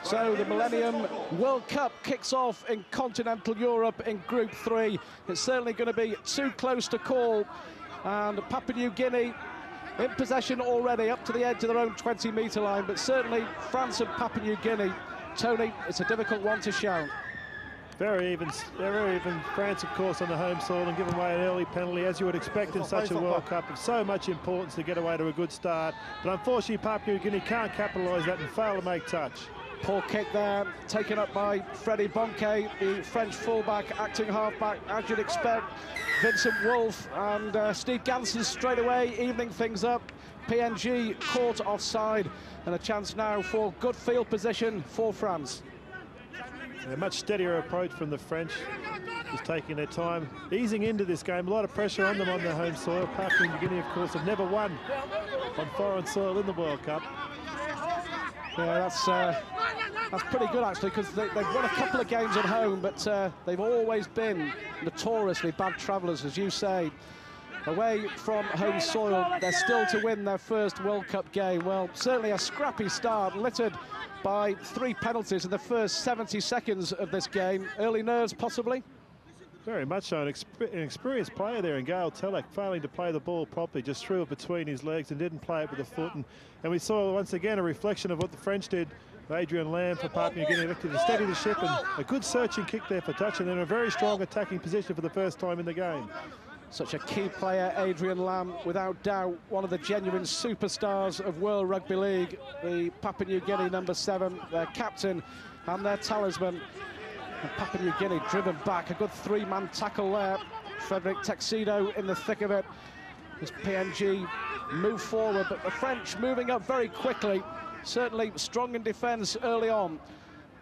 So the Millennium World Cup kicks off in continental Europe in Group 3. It's certainly going to be too close to call. And Papua New Guinea in possession already up to the edge of their own 20-metre line. But certainly France and Papua New Guinea, Tony, it's a difficult one to shout. Very even France, of course, on the home soil and giving away an early penalty, as you would expect in such a World Cup. Of so much importance to get away to a good start. But unfortunately, Papua New Guinea can't capitalise that and fail to make touch. Poor kick there, taken up by Freddie Bonke, the French fullback, acting halfback, as you'd expect. Vincent Wolf and Steve Ganson straight away, evening things up. PNG caught offside, and a chance now for good field position for France. A much steadier approach from the French, just taking their time, easing into this game. A lot of pressure on them on their home soil. Papua New Guinea, of course, have never won on foreign soil in the World Cup. Yeah, that's pretty good, actually, because they've won a couple of games at home, but they've always been notoriously bad travellers, as you say. Away from home soil, they're still to win their first World Cup game. Well, certainly a scrappy start, littered by 3 penalties in the first 70 seconds of this game. Early nerves, possibly? Very much so. An experienced player there in Gail Telek, failing to play the ball properly, just threw it between his legs and didn't play it with the foot. And we saw once again a reflection of what the French did. Adrian Lamb for Papua New Guinea elected to steady the ship, and a good searching kick there for touch, and then a very strong attacking position for the first time in the game. Such a key player, Adrian Lamb, without doubt one of the genuine superstars of World Rugby League. The Papua New Guinea #7, their captain and their talisman. And Papua New Guinea driven back, a good 3-man tackle there. Frederick Tuxedo in the thick of it. As PNG move forward, but the French moving up very quickly. Certainly strong in defence early on.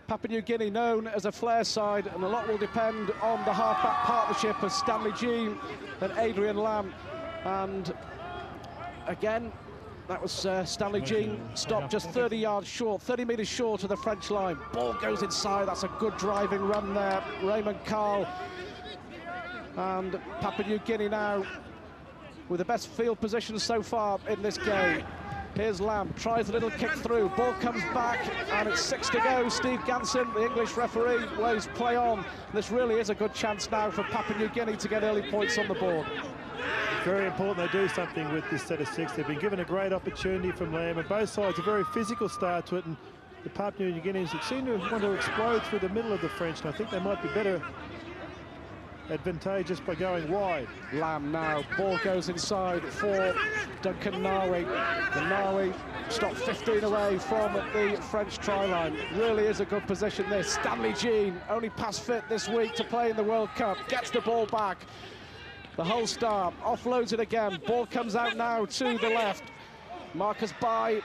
Papua New Guinea known as a flair side, and a lot will depend on the half-back partnership of Stanley Jean and Adrian Lamb. And again, that was Stanley Jean stopped just 30 yards short, 30 metres short of the French line. Ball goes inside, that's a good driving run there. Raymond Carl. And Papua New Guinea now with the best field position so far in this game. Here's Lamb, tries a little kick through, ball comes back, and it's 6 to go. Steve Ganson, the English referee, waves play on. This really is a good chance now for Papua New Guinea to get early points on the board. Very important they do something with this set of 6. They've been given a great opportunity from Lamb, and both sides a very physical start to it, and the Papua New Guineans that seem to want to explode through the middle of the French, and I think they might be better advantageous by going wide. Lamb now, ball goes inside for Duncan Nawi. And Nawi stopped 15 away from the French try line. Really is a good position this. Stanley Jean, only pass fit this week to play in the World Cup, gets the ball back. The whole star offloads it again. Ball comes out now to the left. Marcus Bai,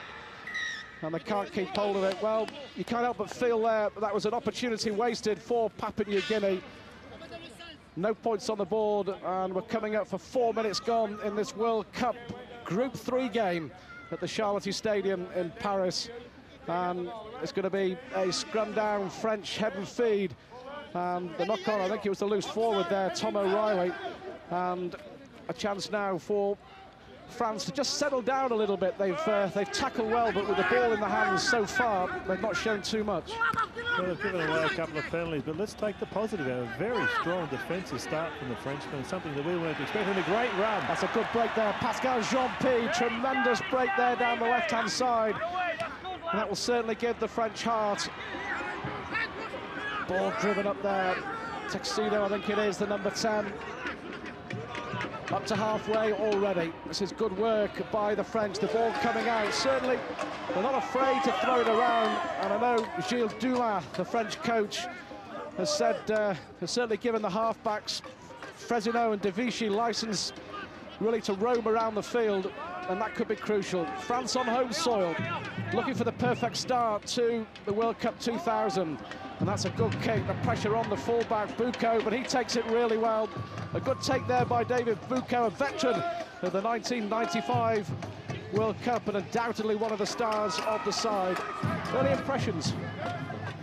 and they can't keep hold of it. Well, you can't help but feel there that was an opportunity wasted for Papua New Guinea. No points on the board, and we're coming up for 4 minutes gone in this World Cup Group 3 game at the Charlotte Stadium in Paris. And it's going to be a scrum down French head and feed. And the knock-on, I think it was the loose forward there, Tom O'Reilly. And a chance now for France to just settle down a little bit. They've tackled well, but with the ball in the hands so far, they've not shown too much. Well, they've given away a couple of penalties, but let's take the positive out. A very strong defensive start from the Frenchmen, something that we weren't expecting. A great run. That's a good break there. Pascal Jean-P, tremendous break there down the left-hand side. And that will certainly give the French heart. Ball driven up there. Tuxedo, I think it is, the #10. Up to halfway already. This is good work by the French. The ball coming out. Certainly, they're not afraid to throw it around. And I know Gilles Dulin, the French coach, has said, has certainly given the halfbacks, Fresino and De Vichy, license really to roam around the field. And that could be crucial. France on home soil, looking for the perfect start to the World Cup 2000. And that's a good kick, the pressure on the fullback, Bucco, but he takes it really well. A good take there by David Bucco, a veteran of the 1995 World Cup and undoubtedly one of the stars of the side. Early impressions.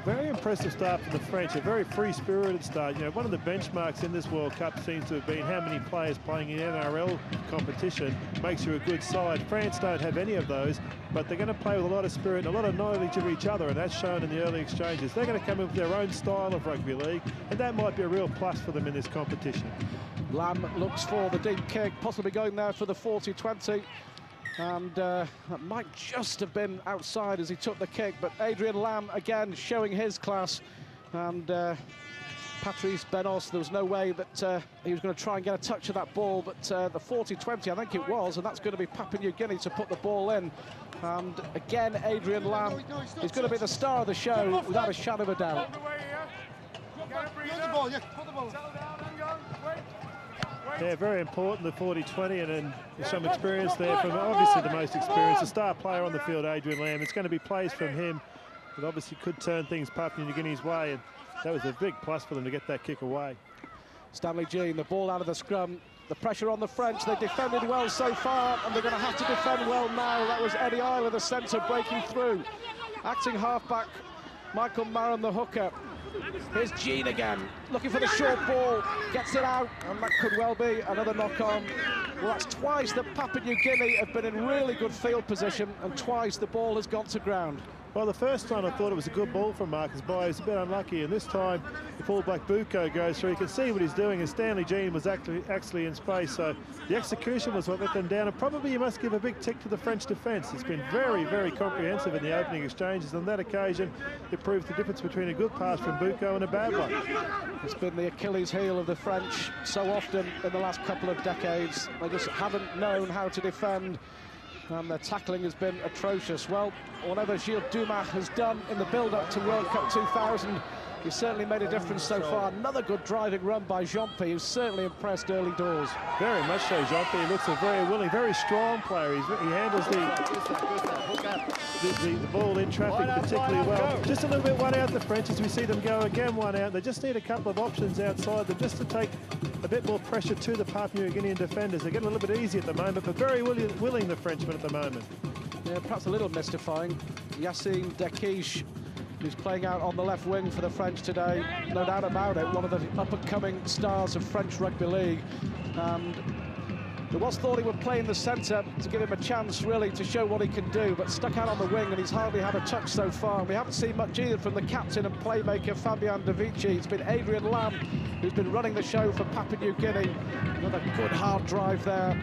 Very impressive start from the French, a very free-spirited start. You know, one of the benchmarks in this World Cup seems to have been how many players playing in NRL competition makes you a good side. France don't have any of those, but they're going to play with a lot of spirit and a lot of knowledge of each other, and that's shown in the early exchanges. They're going to come in with their own style of rugby league, and that might be a real plus for them in this competition. Lamb looks for the deep kick, possibly going there for the 40-20. And that might just have been outside as he took the kick, but Adrian Lamb again showing his class. And Patrice Benos, there was no way that he was going to try and get a touch of that ball, but the 40-20 I think it was, and that's going to be Papua New Guinea to put the ball in. And again, Adrian Lamb is going to be the star of the show without a shadow of a doubt. Yeah, very important, the 40-20, and then some experience there from obviously the most experienced, the star player on the field, Adrian Lamb. It's going to be plays from him that obviously could turn things Papua New Guinea's way, and that was a big plus for them to get that kick away. Stanley Jean, the ball out of the scrum, the pressure on the French. They defended well so far, and they're going to have to defend well now. That was Eddie Isla, the centre, breaking through. Acting halfback, Michael Maron, the hooker. Here's Jean again, looking for the short ball, gets it out, and that could well be another knock-on. Well, that's twice that Papua New Guinea have been in really good field position, and twice the ball has gone to ground. Well, the first time I thought it was a good ball from Marcus Bai. He was a bit unlucky, and this time the fullback Bucco goes through. You can see what he's doing, and Stanley Jean was actually in space, so the execution was what let them down, and probably you must give a big tick to the French defence. It's been very, very comprehensive in the opening exchanges, and on that occasion it proved the difference between a good pass from Bucco and a bad one. It's been the Achilles heel of the French so often in the last couple of decades. They just haven't known how to defend, and their tackling has been atrocious. Well, whatever Gilles Dumas has done in the build-up to World Cup 2000, he's certainly made a difference so far. Another good driving run by Jean-Pierre, who's certainly impressed early doors. Very much so, Jean-Pierre. He looks a very willing, very strong player. He handles the ball in traffic particularly well. Just a little bit one out the French as we see them go again one out. They just need a couple of options outside them just to take a bit more pressure to the Papua New Guinean defenders. They're getting a little bit easy at the moment, but very willing the Frenchmen at the moment. Yeah, perhaps a little mystifying. Yassine Dekish, who's playing out on the left wing for the French today, no doubt about it, one of the up-and-coming stars of French rugby league. And it was thought he would play in the centre to give him a chance, really, to show what he can do, but stuck out on the wing, and he's hardly had a touch so far. And we haven't seen much either from the captain and playmaker, Fabian De Vici. It's been Adrian Lamb who's been running the show for Papua New Guinea. Another good hard drive there.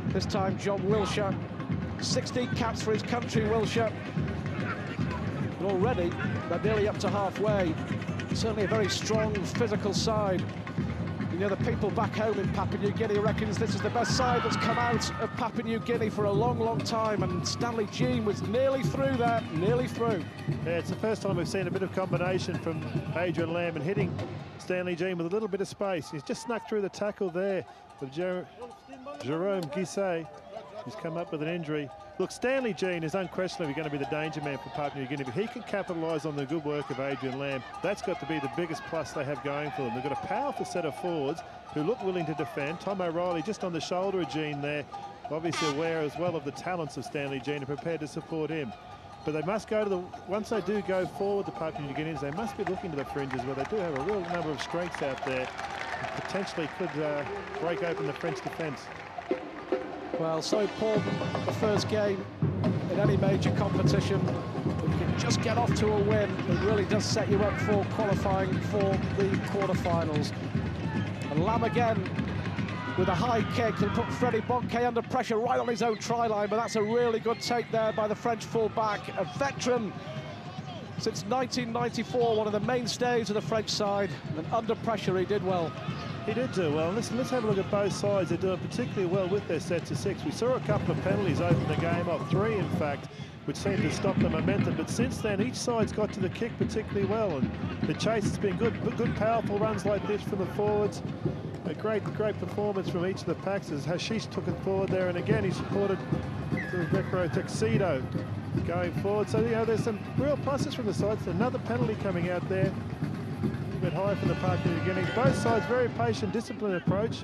This time, John Wilshire. 16 caps for his country, Wilshire. And already, they're nearly up to halfway. Certainly a very strong physical side. You know, the people back home in Papua New Guinea reckons this is the best side that's come out of Papua New Guinea for a long, long time, and Stanley Jean was nearly through there, nearly through. Yeah, it's the first time we've seen a bit of combination from Adrian Lamb and hitting Stanley Jean with a little bit of space. He's just snuck through the tackle there with Jerome Guisset, who's come up with an injury. Look, Stanley Jean is unquestionably going to be the danger man for Papua New Guinea, but he can capitalise on the good work of Adrian Lamb. That's got to be the biggest plus they have going for them. They've got a powerful set of forwards who look willing to defend. Tom O'Reilly just on the shoulder of Jean there, obviously aware as well of the talents of Stanley Jean and prepared to support him. But they must go to the, once they do go forward, the Papua New Guineans, they must be looking to the fringes where they do have a real number of strengths out there and potentially could break open the French defence. Well, so important, the first game in any major competition. If you can just get off to a win, it really does set you up for qualifying for the quarterfinals. And Lamb again with a high kick to put Freddie Bonke under pressure right on his own try line, but that's a really good take there by the French full-back, a veteran since 1994, one of the mainstays of the French side, and under pressure he did well. He did do well. Listen, let's have a look at both sides. They're doing particularly well with their sets of six. We saw a couple of penalties open the game up, 3 in fact, which seemed to stop the momentum. But since then, each side's got to the kick particularly well, and the chase has been good powerful runs like this from the forwards. A great performance from each of the packs as Hashish took it forward there, and again he supported the Recro Tuxedo going forward. So, you know, there's some real pluses from the sides. Another penalty coming out there. A bit high for the Papua New Guinea. Both sides very patient, disciplined approach,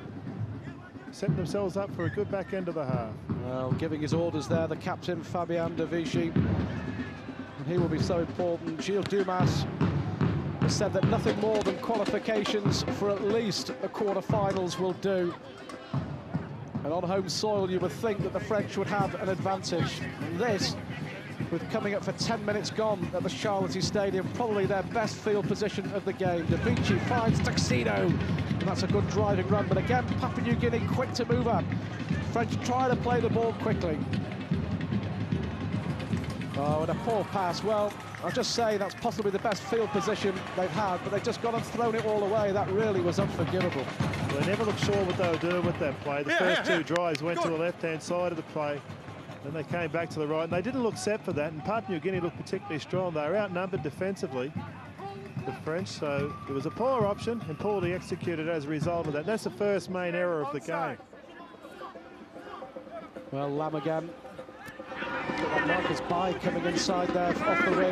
setting themselves up for a good back end of the half. Well, giving his orders there, the captain Fabian De Vici, and he will be so important. Gilles Dumas has said that nothing more than qualifications for at least the quarter-finals will do. And on home soil, you would think that the French would have an advantage. And this, with coming up for 10 minutes gone at the Charlotte Stadium, probably their best field position of the game. Davici finds Tuxedo, and that's a good driving run. But again, Papua New Guinea quick to move up. French try to play the ball quickly. Oh, and a poor pass. Well, I'll just say that's possibly the best field position they've had, but they've just gone and thrown it all away. That really was unforgivable. Well, they never looked sure what they were doing with that play. The first two drives went to the left-hand side of the play, then they came back to the right, and they didn't look set for that, and Papua New Guinea looked particularly strong. They were outnumbered defensively, the French, so it was a poor option and poorly executed as a result of that. That's the first main error of the game. Well, Lam again. Marcus Bai coming inside there off the wing.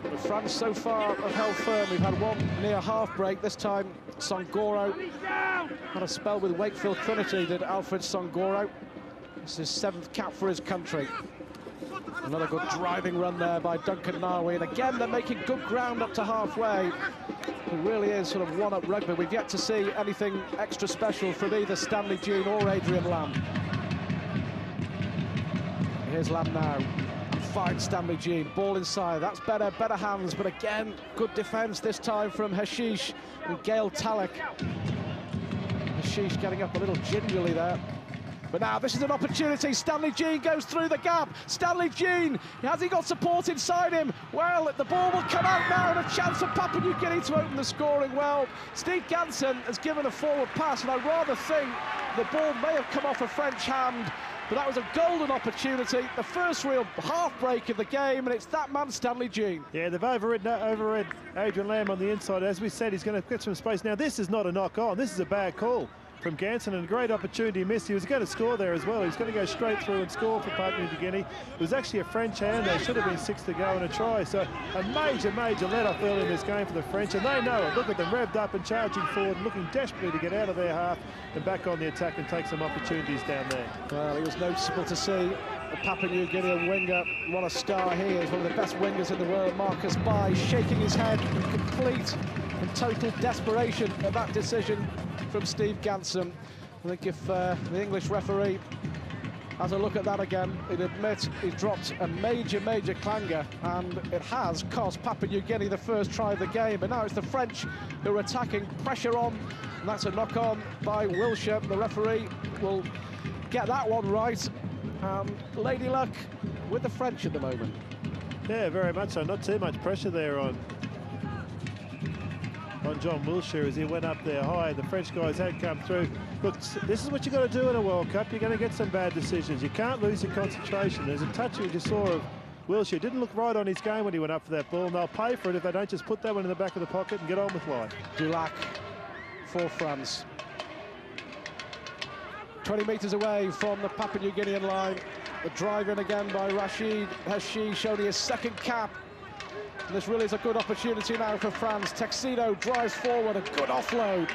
But France so far have held firm. We've had one near half break. This time Songoro had a spell with Wakefield Trinity, did Alfred Songoro. This is his 7th cap for his country. Another good driving run there by Duncan Narwi, and again they're making good ground up to halfway. It really is sort of one-up rugby. We've yet to see anything extra special from either Stanley Jean or Adrian Lam. Here's Lam now. Fine Stanley Jean, ball inside. That's better hands, but again, good defence this time from Hashish and Gail Talek. Hashish getting up a little gingerly there. But now this is an opportunity. Stanley Jean goes through the gap. Stanley Jean, has he got support inside him? Well, the ball will come out now, and a chance for Papua New Guinea to open the scoring well. Steve Ganson has given a forward pass, and I rather think the ball may have come off a French hand, but that was a golden opportunity. The first real half break of the game, and it's that man, Stanley Jean. Yeah, they've overrid Adrian Lam on the inside. As we said, he's going to get some space. Now, this is not a knock-on. This is a bad call from Ganson, and a great opportunity missed. He was going to score there as well. He was going to go straight through and score for Papua New Guinea. It was actually a French hand. There should have been 6 to go and a try. So a major let-off early in this game for the French, and they know it. Look at them revved up and charging forward, looking desperately to get out of their half and back on the attack and take some opportunities down there. Well, it was noticeable to see the Papua New Guinea winger. What a star he is, one of the best wingers in the world. Marcus Bai shaking his head in complete and total desperation at that decision from Steve Ganson. I think if the English referee has a look at that again, he'd admit he dropped a major clanger, and it has cost Papua New Guinea the first try of the game. But now it's the French who are attacking, pressure on, and that's a knock-on by Wilshire. The referee will get that one right. Lady luck with the French at the moment. Yeah, very much so. Not too much pressure there on John Wilshire as he went up there high. The French guys had come through. Look, this is what you've got to do in a World Cup. You're going to get some bad decisions. You can't lose your concentration. There's a touch you just saw of Wilshire. Didn't look right on his game when he went up for that ball, and they'll pay for it if they don't just put that one in the back of the pocket and get on with life. Dulac for France. 20 metres away from the Papua New Guinean line. The drive in again by Rashid Hashish, only his 2nd cap. And this really is a good opportunity now for France. Tuxedo drives forward, a good offload.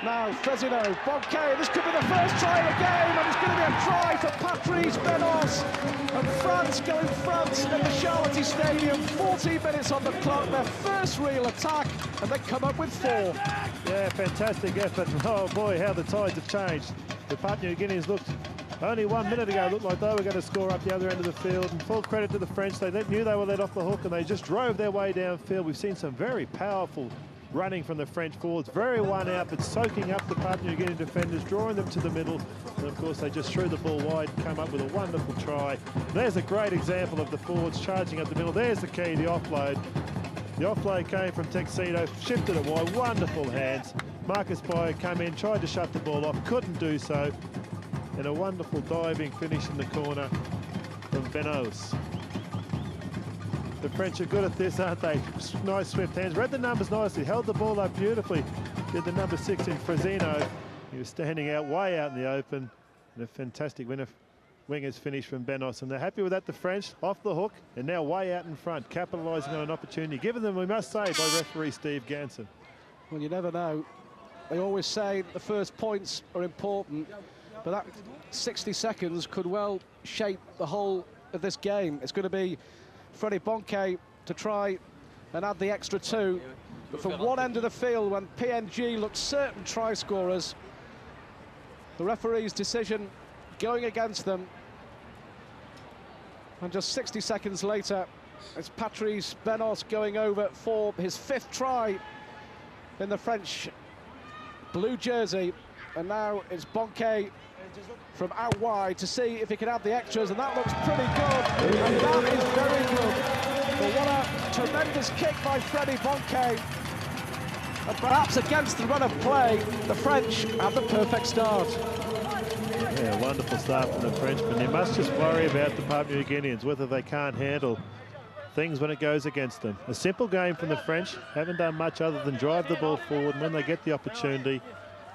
Now Fresino, Bonquet, this could be the first try of the game, and it's going to be a try for Patrice Benos. And France going front at the Charlotte Stadium, 14 minutes on the clock, their first real attack, and they come up with 4. Yeah, fantastic effort. Oh boy, how the tides have changed. The Papua New Guineans looked, only 1 minute ago, looked like they were going to score up the other end of the field. And full credit to the French, they knew they were let off the hook, and they just drove their way downfield. We've seen some very powerful running from the French forwards, very one out, but soaking up the Papua New Guinea defenders, drawing them to the middle, and of course they just threw the ball wide, come up with a wonderful try. There's a great example of the forwards charging up the middle. There's the key, the offload. The offload came from Tuxedo, shifted it wide, wonderful hands. Marcus Bai came in, tried to shut the ball off, couldn't do so, and a wonderful diving finish in the corner from Benos. The French are good at this, aren't they? Nice swift hands. Read the numbers nicely. Held the ball up beautifully. Did the number 6 in Fresino. He was standing out way out in the open. And a fantastic winger's finish from Benos. And they're happy with that, the French. Off the hook and now way out in front, capitalising on an opportunity given them, we must say, by referee Steve Ganson. Well, you never know. They always say the first points are important, but that 60 seconds could well shape the whole of this game. It's going to be Freddie Bonquet to try and add the extra 2. But from one end of the field, when PNG looked certain try scorers, the referee's decision going against them. And just 60 seconds later, it's Patrice Benos going over for his 5th try in the French blue jersey. And now it's Bonquet from out wide to see if he can add the extras, and that looks pretty good, and that is very good. But what a tremendous kick by Freddie Bonquet. And perhaps against the run of play, the French have the perfect start. Yeah, wonderful start from the Frenchmen. They must just worry about the Papua New Guineans, whether they can't handle things when it goes against them. A simple game from the French, haven't done much other than drive the ball forward, and when they get the opportunity,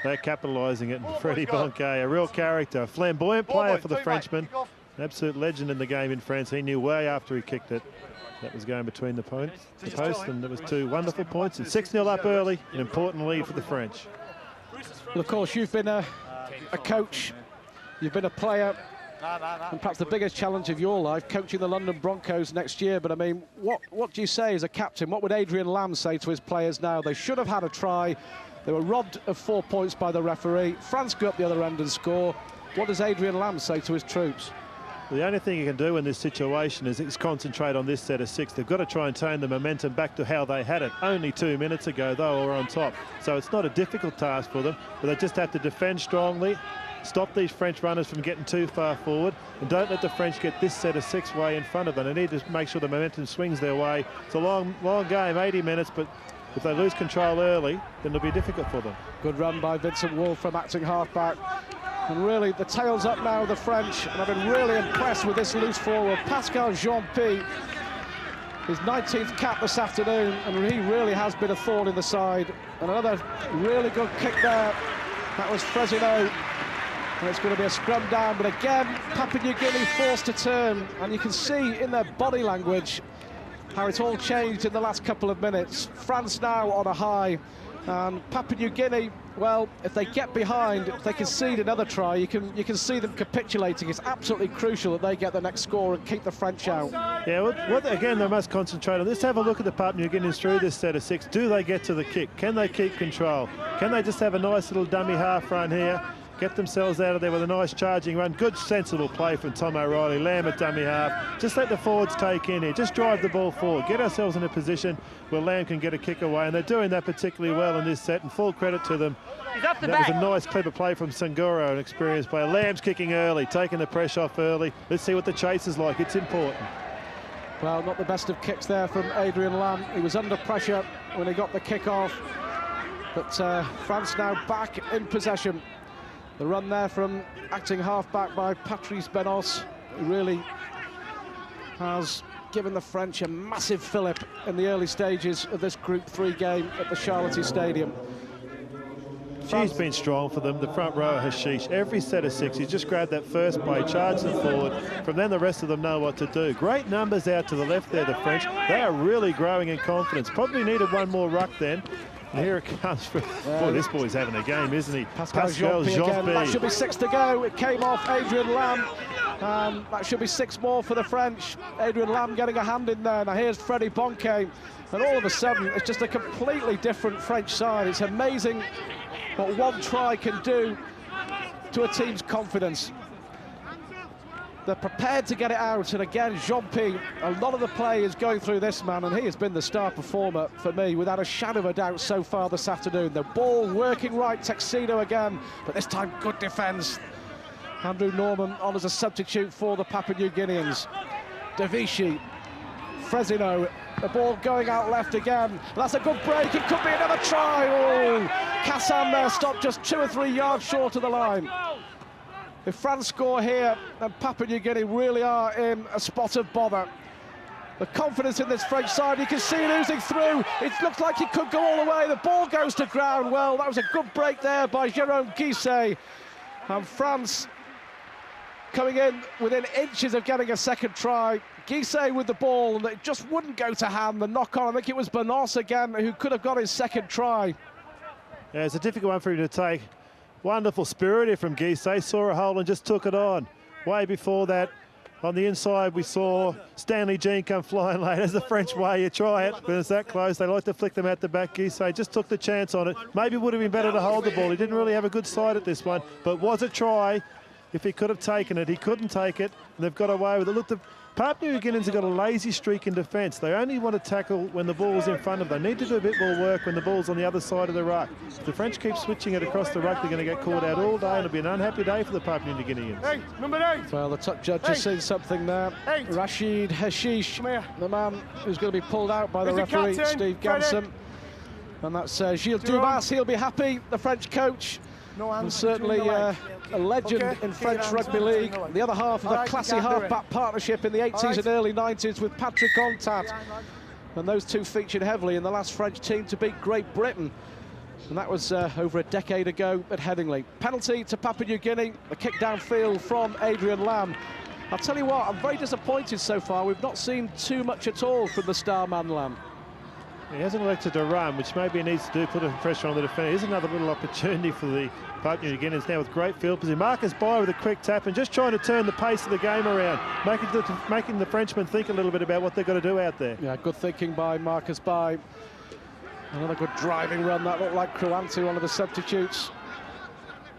they're capitalising it. And Freddie Bonquet, a real character, a flamboyant player for the Frenchman, an absolute legend in the game in France. He knew way after he kicked it that was going between the post, and there was 2 wonderful points, and 6-0 up early, an important lead for the French. Well, of course, you've been a coach, you've been a player, and perhaps the biggest challenge of your life, coaching the London Broncos next year. But I mean, what do you say as a captain? What would Adrian Lamb say to his players now? They should have had a try. They were robbed of 4 points by the referee. France go up the other end and score. What does Adrian Lamb say to his troops? The only thing you can do in this situation is concentrate on this set of 6. They've got to try and turn the momentum back to how they had it only 2 minutes ago. They were on top. So it's not a difficult task for them, but they just have to defend strongly, stop these French runners from getting too far forward, and don't let the French get this set of 6 way in front of them. They need to make sure the momentum swings their way. It's a long game, 80 minutes, but if they lose control early, then it'll be difficult for them. Good run by Vincent Wolf from acting halfback. And really, the tail's up now, the French, and I've been really impressed with this loose forward. Pascal Jean-Pi, his 19th cap this afternoon, and he really has been a thorn in the side. And another really good kick there. That was Fresino. And it's going to be a scrum down, but again, Papua New Guinea forced to turn, and you can see in their body language how it's all changed in the last couple of minutes. France now on a high, and Papua New Guinea, well, if they get behind, if they concede another try, you can see them capitulating. It's absolutely crucial that they get the next score and keep the French out. Yeah, what again, they must concentrate on. Let's have a look at the Papua New Guineans through this set of 6. Do they get to the kick? Can they keep control? Can they just have a nice little dummy half run here? Get themselves out of there with a nice charging run. Good, sensible play from Tom O'Reilly. Lamb at dummy half. Just let the forwards take in here. Just drive the ball forward. Get ourselves in a position where Lamb can get a kick away. And they're doing that particularly well in this set, and full credit to them. That was a nice, clever play from Sanguro, an experienced player. Lamb's kicking early, taking the pressure off early. Let's see what the chase is like. It's important. Well, not the best of kicks there from Adrian Lamb. He was under pressure when he got the kick off. But France now back in possession. The run there from acting halfback by Patrice Benos, who really has given the French a massive fillip in the early stages of this Group 3 game at the Charlotte Stadium. She's been strong for them, the front row, Hashish. Every set of 6, you just grab that first play, charge them forward. From then the rest of them know what to do. Great numbers out to the left there, the French. They are really growing in confidence. Probably needed one more ruck then. And here it comes. Boy, this boy's having a game, isn't he? Pascal Jean-Pi. That should be 6 to go. It came off Adrian Lamb. That should be 6 more for the French. Adrian Lamb getting a hand in there. Now here's Freddie Bonquet. And all of a sudden, it's just a completely different French side. It's amazing what one try can do to a team's confidence. They're prepared to get it out, and again, Jean-Pi, a lot of the play is going through this man, and he has been the star performer for me, without a shadow of a doubt so far this afternoon. The ball working right, Tuxedo again, but this time good defence. Andrew Norman on as a substitute for the Papua New Guineans. De Vichy, Fresino, the ball going out left again. That's a good break, it could be another try. Oh, Kassan there stopped just 2 or 3 yards short of the line. If France score here, then Papua New Guinea really are in a spot of bother. The confidence in this French side, you can see it oozing through. It looks like it could go all the way. The ball goes to ground. Well, that was a good break there by Jérôme Guisset. And France coming in within inches of getting a second try. Guisset with the ball, and it just wouldn't go to hand. The knock-on, I think it was Benos again who could have got his second try. Yeah, it's a difficult one for him to take. Wonderful spirit here from Guisset. Saw a hole and just took it on. Way before that, On the inside, we saw Stanley Jean come flying late. As the French way, you try it, but it's that close. They like to flick them out the back. Guisset just took the chance on it. Maybe would have been better to hold the ball. He didn't really have a good side at this one, but was a try. If he could have taken it, he couldn't take it, and they've got away with it. Look, the Papua New Guineans have got a lazy streak in defence. They only want to tackle when the ball's in front of them. They need to do a bit more work when the ball's on the other side of the ruck. If the French keep switching it across the ruck, they're going to get caught out all day, and it'll be an unhappy day for the Papua New Guineans. Hey, number 8. Well, the top judge has seen something there. 8. Rashid Hashish, the man who's going to be pulled out by the Is the referee, captain Steve ready? Ganson. And that's Gilles Dumas. He'll be happy, the French coach. No And hands certainly between the legs. a legend Okay, in keep French your rugby hands league. between the The other half of All a right, classy you can't do half-back partnership in the 80s All right. and early 90s with Patrick Ontat. And those two featured heavily in the last French team to beat Great Britain. And that was over a decade ago at Headingley. Penalty to Papua New Guinea, a kick downfield from Adrian Lamb. I'll tell you what, I'm very disappointed so far. We've not seen too much at all from the star man Lamb. He hasn't elected to run, which maybe he needs to do, put a pressure on the defender. Here's another little opportunity for the Papua New Guineans now with great field position. Marcus By with a quick tap and just trying to turn the pace of the game around, making the Frenchmen think a little bit about what they've got to do out there. Yeah, good thinking by Marcus By. Another good driving run. That looked like Kruanti, one of the substitutes.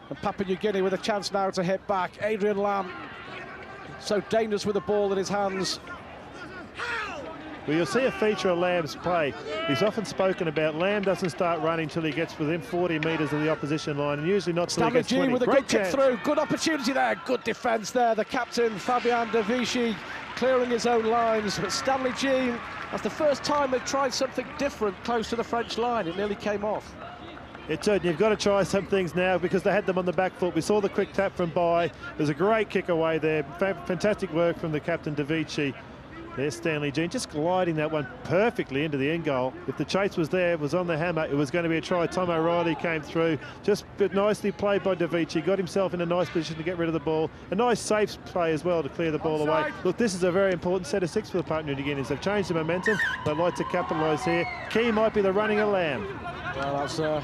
And Papua New Guinea with a chance now to hit back. Adrian Lamb, so dangerous with the ball in his hands. Well, you'll see a feature of Lamb's play. He's often spoken about Lamb doesn't start running until he gets within 40 metres of the opposition line, and usually not until he Stanley gets 20. Jean with a Great good kick chance. through. Good opportunity there. Good defence there. The captain, Fabien de Vichy, clearing his own lines. But Stanley Jean, that's the first time they've tried something different close to the French line. It nearly came off. It did. You've got to try some things now because they had them on the back foot. We saw the quick tap from By. There's a great kick away there. Fantastic work from the captain, de Vichy. There's Stanley Jean just gliding that one perfectly into the end goal. If the chase was there, was on the hammer, it was going to be a try. Tom O'Reilly came through, just nicely played by de Vichy, got himself in a nice position to get rid of the ball. A nice safe play as well to clear the ball away. Look, this is a very important set of 6 for the Papua New Guineans. They've changed the momentum. They'd like to capitalise here. Key might be the running of Lamb. Well, that's a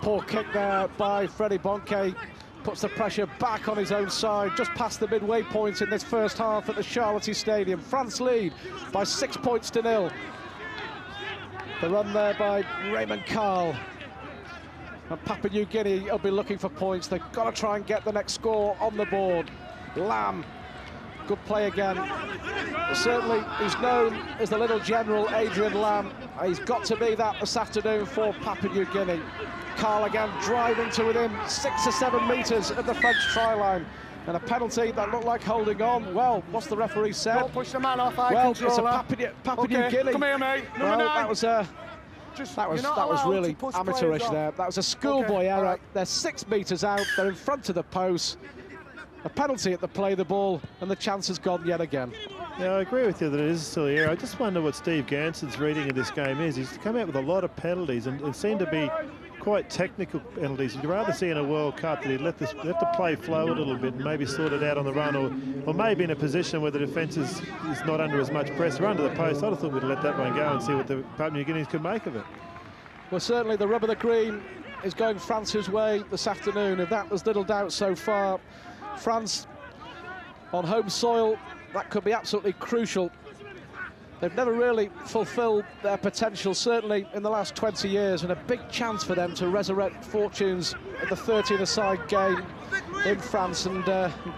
poor kick there by Freddie Bonke. Puts the pressure back on his own side, just past the midway point in this first half at the Charlotte Stadium. France lead by 6 points to 0. The run there by Raymond Carl. And Papua New Guinea will be looking for points. They've got to try and get the next score on the board. Lamb, good play again. Certainly, he's known as the little general, Adrian Lamb. He's got to be that this afternoon for Papua New Guinea. Carl again driving to within 6 or 7 metres of the French try line. And a penalty that looked like holding on. Well, what's the referee said? Don't push the man off, I well, control it's a that. Papua New Guinea. Come here, mate. Number Well, 9. that was that was really amateurish there. That was a schoolboy error. right. They're 6 metres out. They're in front of the post. A penalty at the play of the ball, and the chance has gone yet again. Yeah, I agree with you that it is a silly error. I just wonder what Steve Ganson's reading of this game is. He's come out with a lot of penalties and seem to be quite technical penalties. You'd rather see in a World Cup that he'd let the play flow a little bit and maybe sort it out on the run, or maybe in a position where the defence is not under as much pressure under the post. I'd have thought we'd let that one go and see what the Papua New Guineans could make of it. Well, certainly the rub of the green is going France's way this afternoon. If that, there's little doubt so far. France on home soil, that could be absolutely crucial. They've never really fulfilled their potential, certainly in the last 20 years, and a big chance for them to resurrect fortunes at the 13-a-side game in France and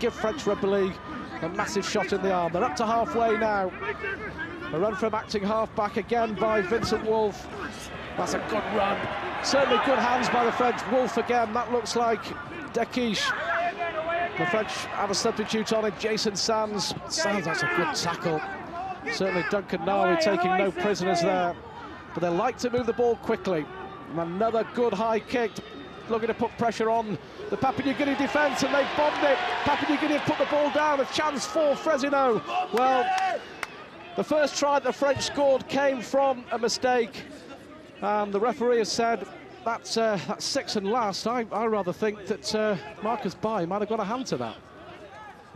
give French Rugby League a massive shot in the arm. They're up to halfway now. A run from acting half-back again by Vincent Wolf. That's a good run. Certainly good hands by the French. Wolf again, that looks like Dekish. The French have a substitute on it, Jason Sands. Sands, that's a good tackle. Certainly Duncan Nawi taking no prisoners there. But they like to move the ball quickly. And another good high kick, looking to put pressure on the Papua New Guinea defence, and they've bombed it. Papua New Guinea have put the ball down, a chance for Fresino. Well, the first try that the French scored came from a mistake. And the referee has said that's 6 and last. I rather think that Marcus By might have got a hand to that.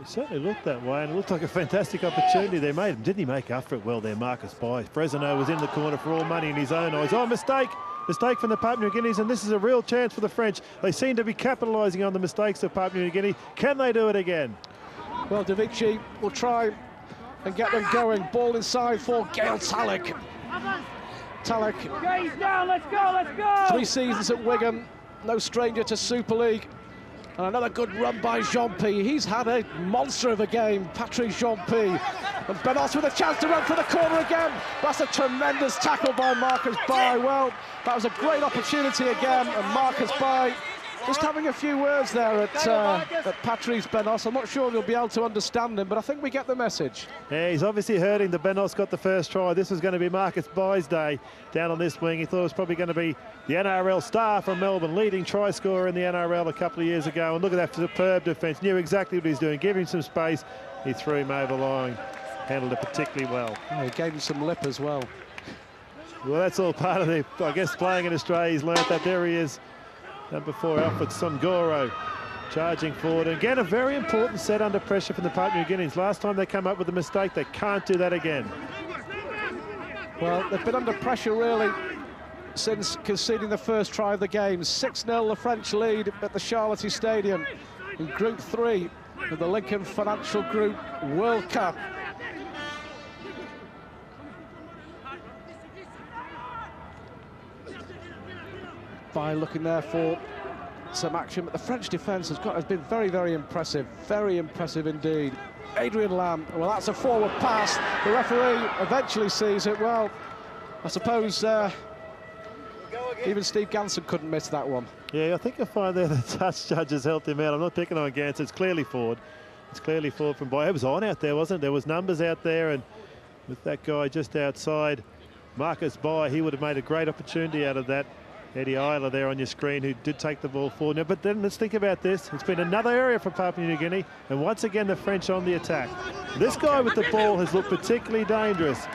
It certainly looked that way, and it looked like a fantastic opportunity they made. Didn't he make up for it well there, Marcus By? Fresino was in the corner for all money in his own eyes. Oh, mistake! Mistake from the Papua New Guineas, and this is a real chance for the French. They seem to be capitalising on the mistakes of Papua New Guinea. Can they do it again? Well, Davici will try and get them going. Ball inside for Gail Talek. Talek, Down, let's go! 3 seasons at Wigan, no stranger to Super League. And another good run by Jean-P. He's had a monster of a game, Patrick Jean-P. And Benos with a chance to run for the corner again. That's a tremendous tackle by Marcus Bai. Well, that was a great opportunity again, and Marcus Bai just having a few words there at Patrice Benos. I'm not sure we'll be able to understand him, but I think we get the message. Yeah, he's obviously hurting that Benos got the first try. This was going to be Marcus Bai's day down on this wing. He thought it was probably going to be the NRL star from Melbourne, leading try scorer in the NRL a couple of years ago. And look at that superb defence. Knew exactly what he's doing. Give him some space. He threw him over the line. Handled it particularly well. Yeah, he gave him some lip as well. Well, that's all part of the, I guess, playing in Australia. He's learnt that. There he is. Number 4, Alfred Songoro, charging forward. Again, a very important set under pressure from the Papua New Guineans. Last time they come up with a mistake, they can't do that again. Well, they've been under pressure, really, since conceding the first try of the game. 6-0, the French lead at the Charlotte Stadium in Group 3 of the Lincoln Financial Group World Cup. By looking there for some action, but the French defence has been very, very impressive indeed. Adrian Lamb, well, that's a forward pass. The referee eventually sees it. Well, I suppose even Steve Ganson couldn't miss that one. Yeah, I think you'll find there the touch judges helped him out. I'm not picking on Ganson. It's clearly forward. It's clearly forward from Boy. It was on out there, wasn't it? There was numbers out there, and with that guy just outside, Marcus Bai, he would have made a great opportunity out of that. Eddie Isla there on your screen, who did take the ball forward. Now, but then let's think about this. It's been another area for Papua New Guinea, and once again the French on the attack. This guy with the ball has looked particularly dangerous.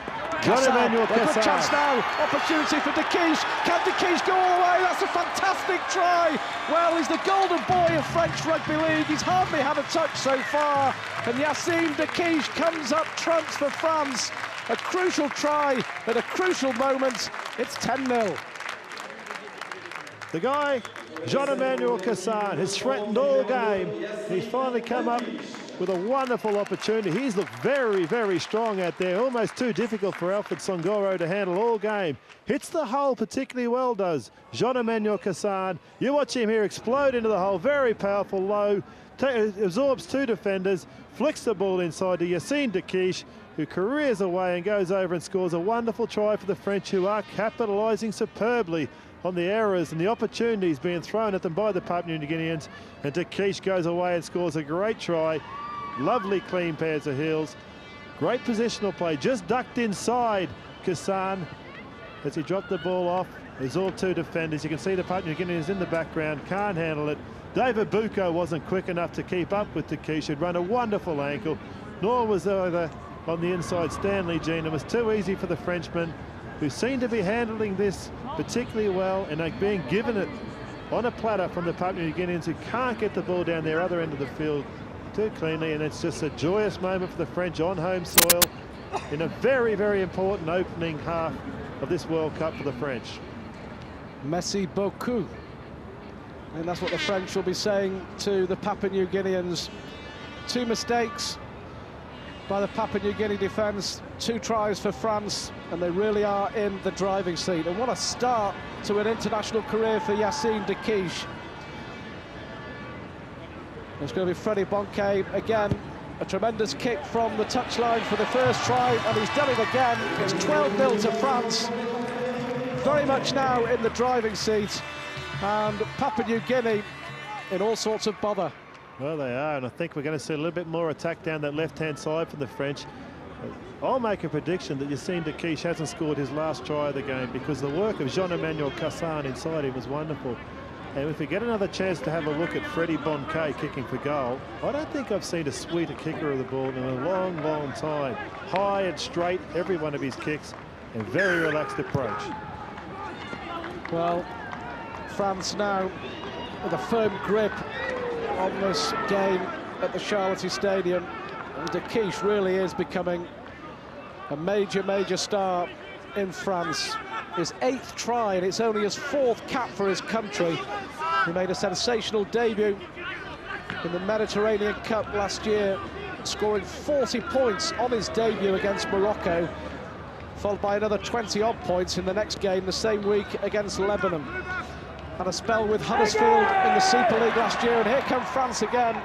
John-Emmanuel Cassar. Good chance now. Opportunity for Dequiche. Can Dequiche go all the way? That's a fantastic try. Well, he's the golden boy of French Rugby League. He's hardly had a touch so far. And Yacine Dequiche comes up trumps for France. A crucial try at a crucial moment. It's 10-0. The guy, Jean-Emmanuel Cassar, has threatened all game. He's finally come up with a wonderful opportunity. He's looked very, very strong out there. Almost too difficult for Alfred Songoro to handle all game. Hits the hole particularly well, does Jean-Emmanuel Cassar. You watch him here explode into the hole. Very powerful low. Absorbs 2 defenders. Flicks the ball inside to Yacine Dequiche, who careers away and goes over and scores a wonderful try for the French, who are capitalising superbly on the errors and the opportunities being thrown at them by the Papua New Guineans. And Dequiche goes away and scores a great try. Lovely clean pairs of heels. Great positional play, just ducked inside Kassan as he dropped the ball off. There's all 2 defenders. You can see the Papua New Guineans in the background, can't handle it. David Bucco wasn't quick enough to keep up with Dequiche, who'd run a wonderful ankle, nor was either on the inside Stanley Jean. It was too easy for the Frenchman, who seem to be handling this particularly well, and are being given it on a platter from the Papua New Guineans, who can't get the ball down their other end of the field too cleanly. And it's just a joyous moment for the French on home soil in a very, very important opening half of this World Cup for the French. Merci beaucoup. And that's what the French will be saying to the Papua New Guineans. 2 mistakes by the Papua New Guinea defence, 2 tries for France, and they really are in the driving seat. And what a start to an international career for Yacine Dequiche. It's going to be Freddie Bonquet again. A tremendous kick from the touchline for the first try, and he's done it again. It's 12-0 to France. Very much now in the driving seat, and Papua New Guinea in all sorts of bother. Well, they are, and I think we're going to see a little bit more attack down that left-hand side from the French. I'll make a prediction that Yacine Dequiche hasn't scored his last try of the game, because the work of Jean-Emmanuel Cassar inside him was wonderful. And if we get another chance to have a look at Freddie Bonquet kicking for goal, I don't think I've seen a sweeter kicker of the ball in a long, long time. High and straight, every one of his kicks, and very relaxed approach. Well, France now with a firm grip on this game at the Charlotte Stadium. And Dequiche really is becoming a major, major star in France. His 8th try, and it's only his 4th cap for his country. He made a sensational debut in the Mediterranean Cup last year scoring 40 points on his debut against Morocco, followed by another 20-odd points in the next game the same week against Lebanon. Had a spell with Huddersfield in the Super League last year, and here come France again.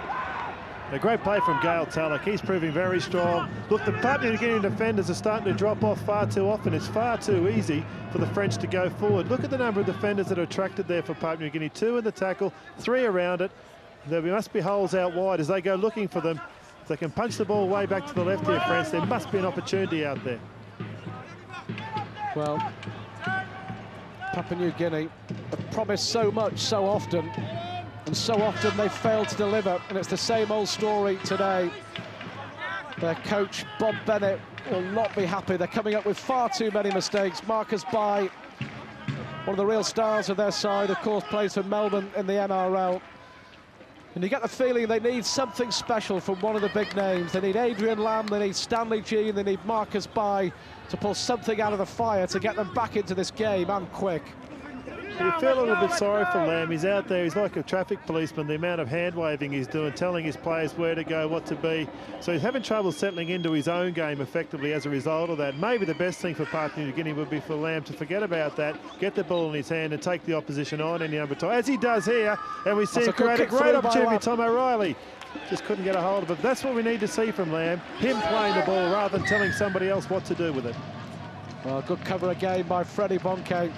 A great play from Gael Talek. He's proving very strong. Look, the Papua New Guinea defenders are starting to drop off far too often. It's far too easy for the French to go forward. Look at the number of defenders that are attracted there for Papua New Guinea. 2 in the tackle, 3 around it. There must be holes out wide as they go looking for them. If they can punch the ball way back to the left here, France, there must be an opportunity out there. Well, Papua New Guinea have promised so much so often, and so often they've failed to deliver, and it's the same old story today. Their coach, Bob Bennett, will not be happy. They're coming up with far too many mistakes. Marcus Bai, one of the real stars of their side, of course, plays for Melbourne in the NRL. And you get the feeling they need something special from one of the big names. They need Adrian Lamb, they need Stanley Jean, they need Marcus Bai to pull something out of the fire to get them back into this game, and quick. You feel a little bit sorry for Lamb. He's out there, he's like a traffic policeman, the amount of hand-waving he's doing, telling his players where to go, what to be. So he's having trouble settling into his own game effectively as a result of that. Maybe the best thing for Papua New Guinea would be for Lamb to forget about that, get the ball in his hand and take the opposition on any number of times, as he does here. And we see a great opportunity. Tom O'Reilly just couldn't get a hold of it. That's what we need to see from Lamb, him playing the ball rather than telling somebody else what to do with it. Well, good cover again by Freddie Bonke.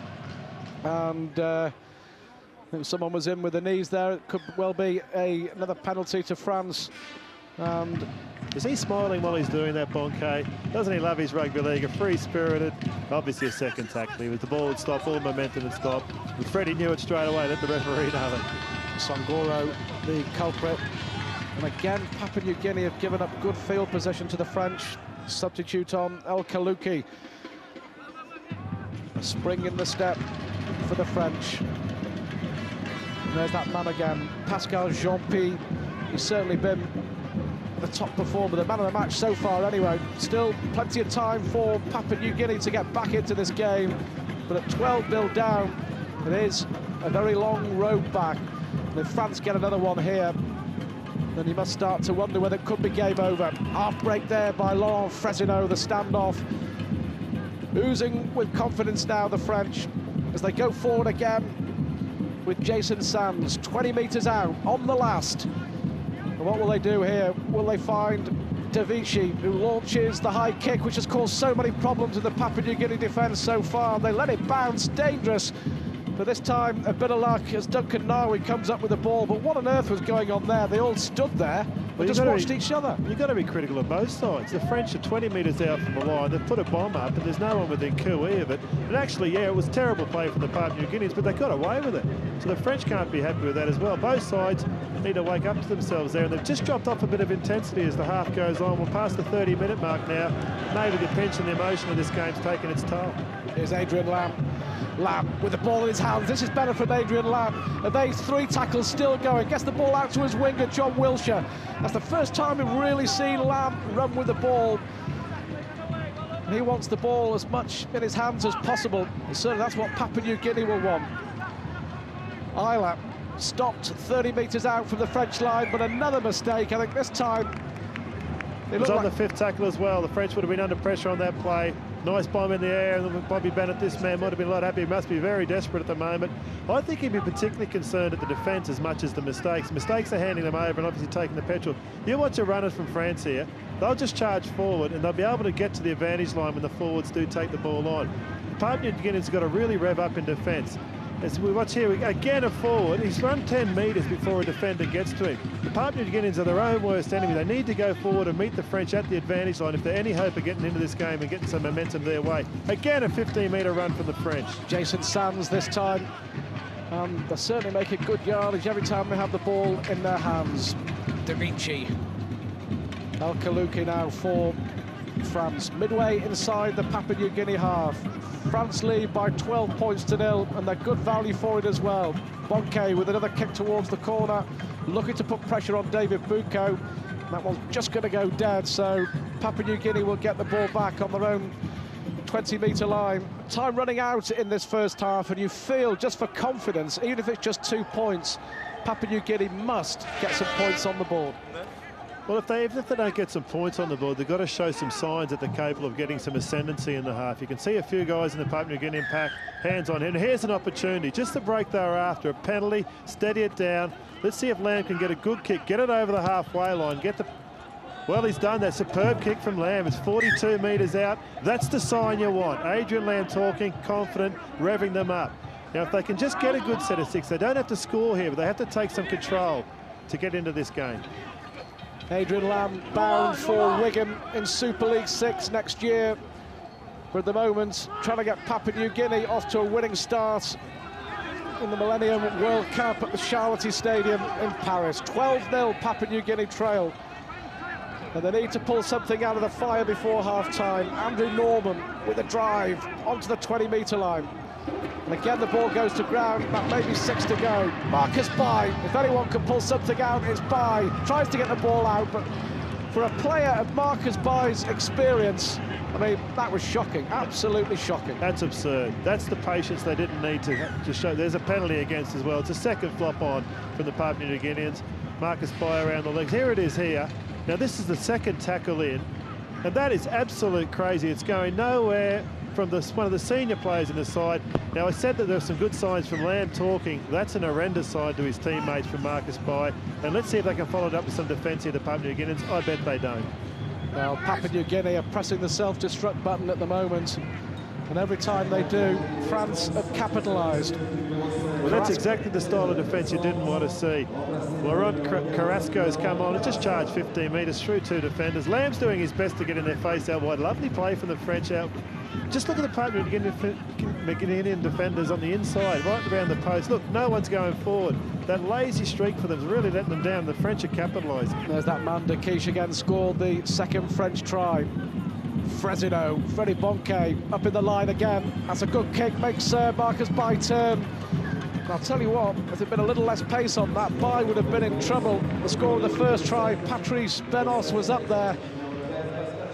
And I think someone was in with the knees there. It could well be another penalty to France. And is he smiling while he's doing that, Bonke? Doesn't he love his rugby league? A free-spirited, obviously a second tackle. With the ball would stop, all momentum would stop. But Freddie knew it straight away, let the referee know it. Songoro, the culprit. And again, Papua New Guinea have given up good field position to the French. Substitute on El Kalouki. A spring in the step for the French. And there's that man again, Pascal Jean-Pi. He's certainly been the top performer, the man of the match so far anyway. Still plenty of time for Papua New Guinea to get back into this game, but at 12-0 down, it is a very long road back. And if France get another one here, then you must start to wonder whether it could be game over. Half break there by Laurent Fresineau, the standoff. Oozing with confidence now, the French, as they go forward again with Jason Sands, 20 metres out on the last. And what will they do here? Will they find Davichi, who launches the high kick, which has caused so many problems in the Papua New Guinea defence so far? They let it bounce, dangerous. But this time, a bit of luck as Duncan Nawi comes up with the ball. But what on earth was going on there? They all stood there and just watched each other. You've got to be critical of both sides. The French are 20 metres out from the line. They've put a bomb up, and there's no one within QE of it. And actually, yeah, it was terrible play from the Papua New Guineans, but they got away with it. So the French can't be happy with that as well. Both sides need to wake up to themselves there, and they've just dropped off a bit of intensity as the half goes on. We're past the 30-minute mark now. Maybe the tension, the emotion of this game's taken its toll. Here's Adrian Lamb. Lamb with the ball in his hands. This is better from Adrian Lamb. And they 3 tackles still going. Gets the ball out to his winger, John Wilshire. That's the first time we've really seen Lamb run with the ball. And he wants the ball as much in his hands as possible. And certainly that's what Papua New Guinea will want. Isla stopped 30 metres out from the French line, but another mistake. I think this time it was on the 5th tackle as well. The French would have been under pressure on that play. Nice bomb in the air, and Bobby Bennett, this man, might have been a lot happy. He must be very desperate at the moment. I think he'd be particularly concerned at the defence as much as the mistakes. Mistakes are handing them over and obviously taking the petrol. You watch your runners from France here, they'll just charge forward and they'll be able to get to the advantage line when the forwards do take the ball on. Papua New Guinea's got to really rev up in defence. As we watch here, again a forward, he's run 10 metres before a defender gets to him. The Papua New Guineans are their own worst enemy. They need to go forward and meet the French at the advantage line if they're any hope of getting into this game and getting some momentum their way. Again, a 15-metre run from the French. Jason Sands this time. They're certainly making good yardage every time they have the ball in their hands. Davichi. El Kalouki now for France. Midway inside the Papua New Guinea half. France lead by 12 points to 0, and they're good value for it as well. Bonke with another kick towards the corner, looking to put pressure on David Buko. That one's just going to go dead, so Papua New Guinea will get the ball back on their own 20-metre line. Time running out in this first half, and you feel, just for confidence, even if it's just 2 points, Papua New Guinea must get some points on the board. Well, if they don't get some points on the board, they've got to show some signs that they're capable of getting some ascendancy in the half. You can see a few guys in the Papua New Guinean pack, hands on him. And here's an opportunity, just the break they were after, a penalty, steady it down. Let's see if Lamb can get a good kick, get it over the halfway line, get the... Well, he's done that. Superb kick from Lamb. It's 42 metres out. That's the sign you want. Adrian Lamb talking, confident, revving them up. Now, if they can just get a good set of 6, they don't have to score here, but they have to take some control to get into this game. Adrian Lamb bound for Wigan in Super League 6 next year. But at the moment, trying to get Papua New Guinea off to a winning start in the Millennium World Cup at the Charlotte Stadium in Paris. 12-0 Papua New Guinea trail. And they need to pull something out of the fire before half-time. Andrew Norman with a drive onto the 20-metre line. And again, the ball goes to ground, about maybe 6 to go. Marcus Bai, if anyone can pull something out, it's Bai. Tries to get the ball out, but for a player of Marcus Bai's experience, I mean, that was shocking, absolutely shocking. That's absurd. That's the patience they didn't need to show. There's a penalty against as well. It's a second flop on from the Papua New Guineans. Marcus Bai around the legs. Here it is here. Now, this is the second tackle in, and that is absolute crazy. It's going nowhere from one of the senior players in the side. Now, I said that there were some good signs from Lamb talking. That's an horrendous side to his teammates from Marcus Bai. And let's see if they can follow it up with some defence here, the Papua New Guineans. I bet they don't. Well, Papua New Guinea are pressing the self-destruct button at the moment. And every time they do, France have capitalised. Well, that's exactly the style of defence you didn't want to see. Laurent Carrasco's come on and just charged 15 metres through 2 defenders. Lamb's doing his best to get in their face out wide. Lovely play from the French out. Just look at the Papua New Guinean defenders on the inside, right around the post. Look, no one's going forward. That lazy streak for them is really letting them down. The French are capitalising. There's that man de Quiche again, scored the second French try. Fresino, Freddie Bonke up in the line again. That's a good kick, makes Marcus Bai turn. And I'll tell you what, if there'd been a little less pace on that, Bai would have been in trouble. The score of the first try, Patrice Benos was up there,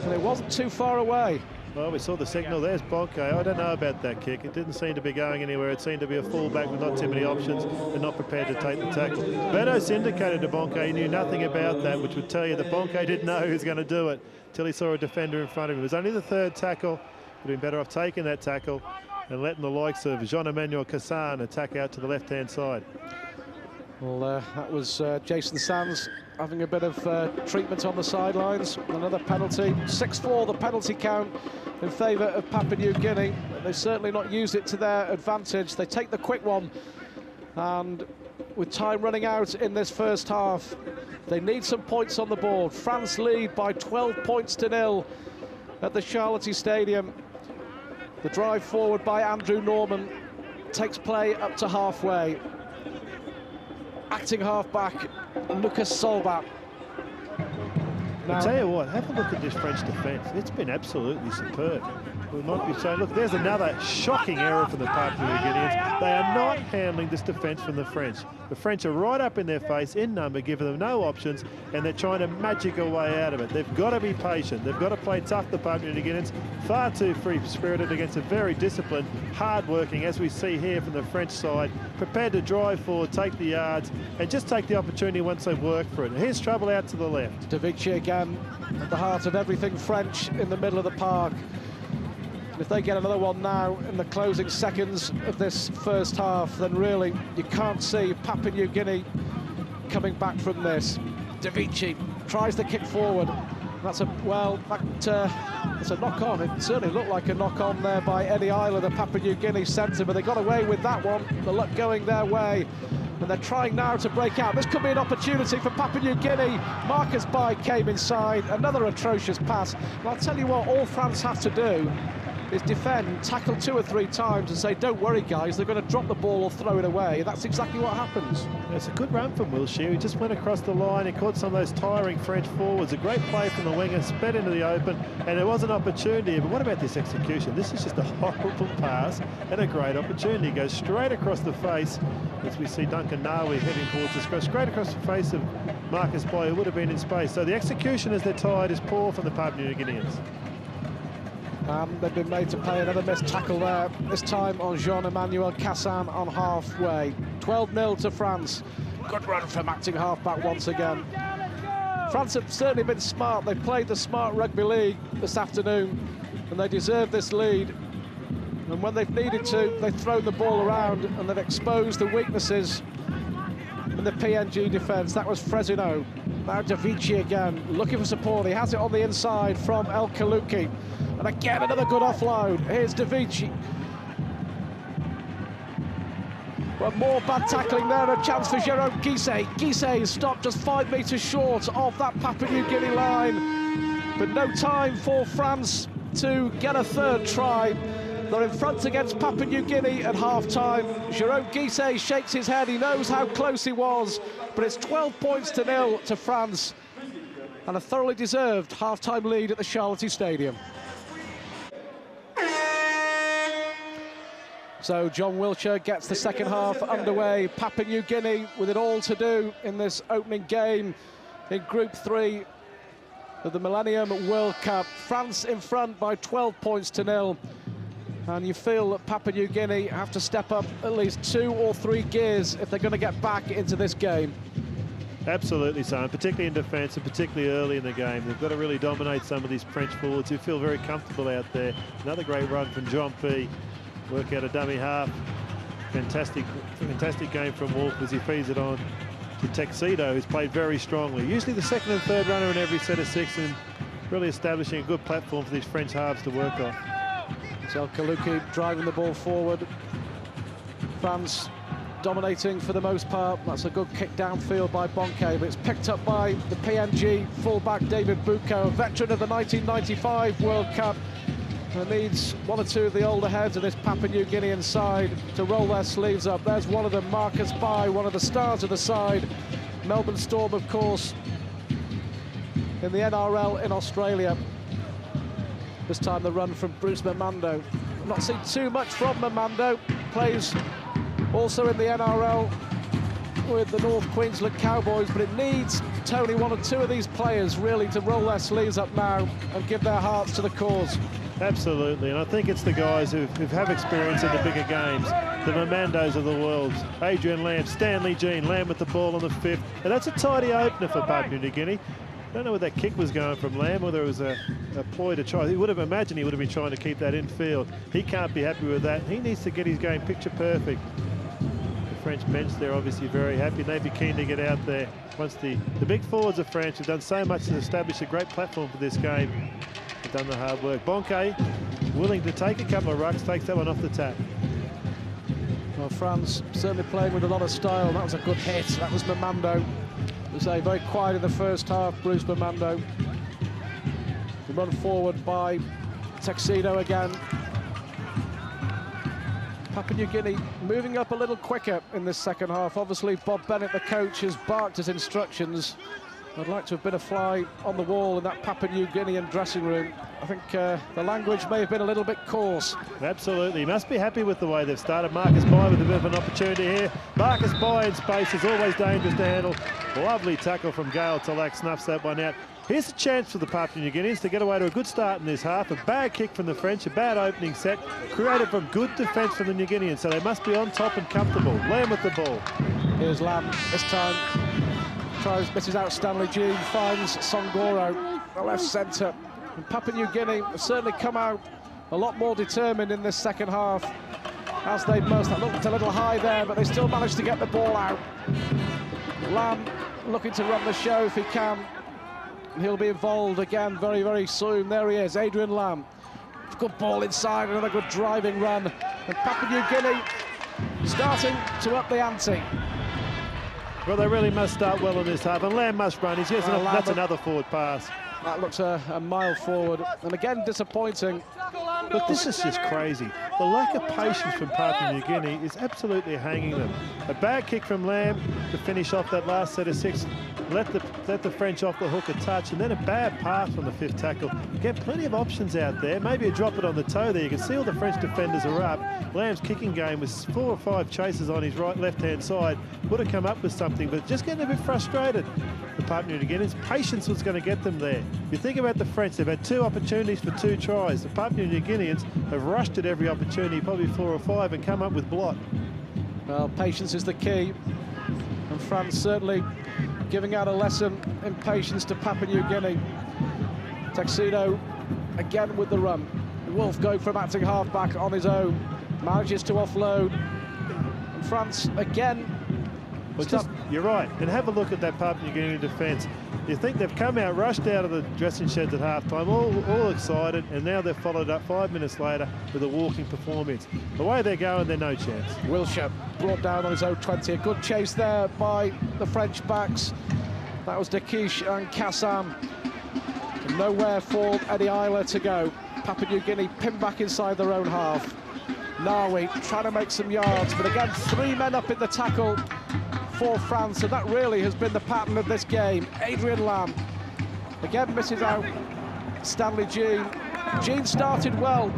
and it wasn't too far away. Well, we saw the signal. There's Bonke. I don't know about that kick. It didn't seem to be going anywhere. It seemed to be a fullback with not too many options and not prepared to take the tackle. Benos indicated to Bonke he knew nothing about that, which would tell you that Bonke didn't know he was going to do it until he saw a defender in front of him. It was only the third tackle. Would have been better off taking that tackle and letting the likes of Jean-Emmanuel Cassan attack out to the left-hand side. Well, that was Jason Sands having a bit of treatment on the sidelines. Another penalty. 6-4 the penalty count in favour of Papua New Guinea. They've certainly not used it to their advantage. They take the quick one, and with time running out in this first half, they need some points on the board. France lead by 12 points to 0 at the Charlotte Stadium. The drive forward by Andrew Norman takes play up to halfway. Acting half-back, Lucas Solbat. Now, I'll tell you what, have a look at this French defence. It's been absolutely superb. We'll not be saying, look, there's another shocking error from the Papua New Guineans. They are not handling this defence from the French. The French are right up in their face, in number, giving them no options, and they're trying to magic a way out of it. They've got to be patient. They've got to play tough, the Papua New Guineans. Far too free-spirited against a very disciplined, hard-working, as we see here from the French side, prepared to drive forward, take the yards, and just take the opportunity once they've worked for it. Here's trouble out to the left. De Vici again at the heart of everything French in the middle of the park. And if they get another one now in the closing seconds of this first half, then really you can't see Papua New Guinea coming back from this. De Vici tries the kick forward. That's a, well, that's a knock-on. It certainly looked like a knock-on there by Eddie Isla, the Papua New Guinea centre, but they got away with that one. The luck going their way. And they're trying now to break out. This could be an opportunity for Papua New Guinea. Marcus Bai came inside. Another atrocious pass. And I'll tell you what, all France have to do is defend, tackle 2 or 3 times and say, don't worry, guys, they're going to drop the ball or throw it away. That's exactly what happens. It's a good run from Wilshere. He just went across the line and caught some of those tiring French forwards. A great play from the winger, sped into the open, and there was an opportunity. But what about this execution? This is just a horrible pass and a great opportunity. It goes straight across the face, as we see Duncan Nawi heading towards the scrum, straight across the face of Marcus Bai, who would have been in space. So the execution as they're tied is poor from the Papua New Guineans. They've been made to pay another missed tackle there, this time on Jean-Emmanuel Cassan on halfway. 12-0 to France. Good run from acting halfback once again. France have certainly been smart. They played the smart rugby league this afternoon, and they deserve this lead. And when they've needed to, they've thrown the ball around and they've exposed the weaknesses in the PNG defence. That was Frezino. Now Davici again, looking for support. He has it on the inside from El Kaluki. And again, another good offload. Here's Davici. But more bad tackling there, a chance for Jerome Guisset. Guisset is stopped just 5 metres short of that Papua New Guinea line. But no time for France to get a third try. They're in front against Papua New Guinea at half-time. Jerome Guisset shakes his head. He knows how close he was. But it's 12 points to 0 to France. And a thoroughly deserved half-time lead at the Charlotte Stadium. So John Wiltshire gets the second half underway. Papua New Guinea with it all to do in this opening game in Group 3 of the Millennium World Cup. France in front by 12 points to 0. And you feel that Papua New Guinea have to step up at least 2 or 3 gears if they're going to get back into this game. Absolutely so, and particularly in defence and particularly early in the game. They've got to really dominate some of these French forwards who feel very comfortable out there. Another great run from John P. Work out a dummy half. Fantastic game from Wolf as he feeds it on to Tuxedo, who's played very strongly. Usually the second and third runner in every set of 6, and really establishing a good platform for these French halves to work off. So Kaluki driving the ball forward. France dominating for the most part. That's a good kick downfield by Bonke, but it's picked up by the PNG fullback David Buko, a veteran of the 1995 World Cup, and needs 1 or 2 of the older heads of this Papua New Guinean side to roll their sleeves up. There's one of them, Marcus Bai, one of the stars of the side. Melbourne Storm, of course, in the NRL in Australia. This time the run from Bruce Mamando. I've not seen too much from Mamando. Plays also in the NRL with the North Queensland Cowboys, but it needs, Tony, 1 or 2 of these players really to roll their sleeves up now and give their hearts to the cause. Absolutely, and I think it's the guys who have experience in the bigger games, the Mamandos of the world. Adrian Lamb, Stanley Jean, Lamb with the ball on the 5th, and that's a tidy opener for Papua New Guinea. I don't know where that kick was going from Lamb, whether it was a ploy to try. He would have imagined he would have been trying to keep that infield. He can't be happy with that. He needs to get his game picture perfect. The French bench, they're obviously very happy. They'd be keen to get out there once the big forwards of France have done so much to establish a great platform for this game. They've done the hard work. Bonke, willing to take a couple of rucks, takes that one off the tap. Well, France certainly playing with a lot of style. That was a good hit. That was Mamando. Was very quiet in the first half, Bruce Mamando. The run forward by Tuxedo again. Papua New Guinea moving up a little quicker in this second half. Obviously, Bob Bennett, the coach, has barked his instructions. I'd like to have been a fly on the wall in that Papua New Guinean dressing room. I think the language may have been a little bit coarse. Absolutely. He must be happy with the way they've started. Marcus Bai with a bit of an opportunity here. Marcus Bai in space is always dangerous to handle. Lovely tackle from Gail Talak, snuffs that one out. Here's a chance for the Papua New Guineans to get away to a good start in this half. A bad kick from the French, a bad opening set, created from good defence from the New Guineans, so they must be on top and comfortable. Lamb with the ball. Here's Lamb, this time tries, misses out Stanley Jean, finds Songoro, the left centre. And Papua New Guinea have certainly come out a lot more determined in this second half, as they must. That looked a little high there, but they still managed to get the ball out. Lamb looking to run the show if he can. He'll be involved again very, very soon. There he is, Adrian Lamb. Good ball inside, another good driving run. And Papua New Guinea starting to up the ante. Well, they really must start well in this half, and Lamb must run. That's another forward pass. That looks a mile forward, and again disappointing. Look, this is just crazy. The lack of patience from Papua New Guinea is absolutely hanging them. A bad kick from Lamb to finish off that last set of 6. Let the French off the hook a touch, and then a bad pass from the 5th tackle. Get plenty of options out there. Maybe a drop it on the toe there. You can see all the French defenders are up. Lamb's kicking game was 4 or 5 chases on his left-hand side. Would have come up with something, but just getting a bit frustrated. The Papua New Guineans, patience was going to get them there. If you think about the French, they've had 2 opportunities for 2 tries. The Papua New Guineans have rushed at every opportunity, probably 4 or 5, and come up with blot. Well, patience is the key, and France certainly giving out a lesson in patience to Papua New Guinea. Tuxedo again with the run. Wolf going from acting half-back on his own, manages to offload. And France again. Well, you're right, and have a look at that Papua New Guinea defence. You think they've come out, rushed out of the dressing sheds at half-time, all excited, and now they've followed up 5 minutes later with a walking performance. The way they're going, they're no chance. Wilshire brought down on his own 20. A good chase there by the French backs. That was Dakish and Kassam. Nowhere for Eddie Isla to go. Papua New Guinea pinned back inside their own half. Nawi trying to make some yards, but again, 3 men up in the tackle for France, and that really has been the pattern of this game. Adrian Lamb again misses out Stanley Jean. Jean started well,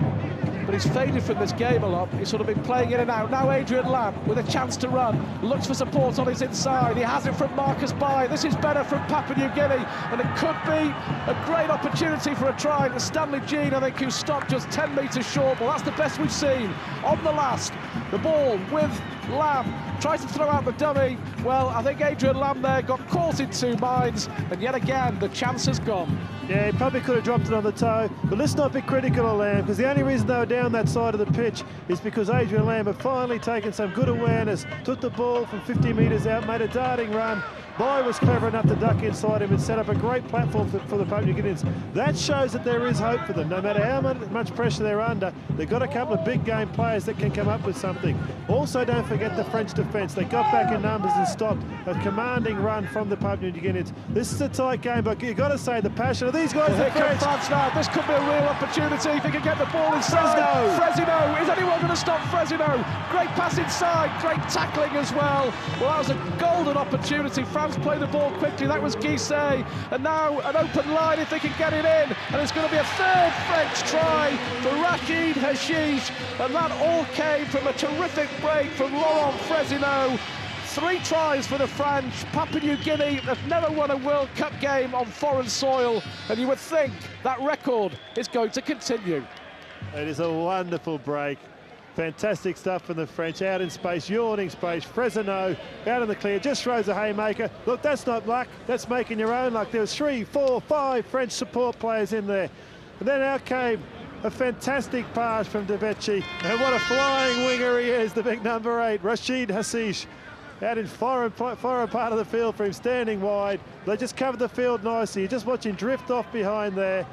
but he's faded from this game a lot. He's sort of been playing in and out. Now Adrian Lamb with a chance to run, looks for support on his inside. He has it from Marcus Bai. This is better from Papua New Guinea, and it could be a great opportunity for a try. And Stanley Jean, I think, who stopped just 10 metres short. Well, that's the best we've seen on the last. The ball with Lamb, tries to throw out the dummy. Well, I think Adrian Lamb there got caught in 2 minds, and yet again the chance has gone. Yeah, he probably could have dropped it on the toe, but let's not be critical of Lamb, because the only reason they were down that side of the pitch is because Adrian Lamb had finally taken some good awareness, took the ball from 50 metres out, made a darting run. Bai was clever enough to duck inside him and set up a great platform for the Papua New Guineans. That shows that there is hope for them. No matter how much pressure they're under, they've got a couple of big game players that can come up with something. Also, don't forget the French defence. They got back in numbers and stopped a commanding run from the Papua New Guineans. This is a tight game, but you've got to say the passion of these guys. Here comes France now. This could be a real opportunity if he can get the ball inside. Frezino. Is anyone going to stop Frezino? Great pass inside. Great tackling as well. Well, that was a golden opportunity. France play the ball quickly. That was Guisset, and now an open line if they can get it in, and it's going to be a third French try for Rachid Hashish, and that all came from a terrific break from Laurent Frezino. 3 tries for the French. Papua New Guinea have never won a World Cup game on foreign soil, and you would think that record is going to continue. It is a wonderful break. Fantastic stuff from the French, out in space, yawning space. Frezino out in the clear, just throws a haymaker. Look, that's not luck, that's making your own luck. There was 3, 4, 5 French support players in there. And then out came a fantastic pass from Devechi. And what a flying winger he is, the big number 8, Rachid Hashish. Out in foreign part of the field for him, standing wide. They just covered the field nicely. You just watch him drift off behind there.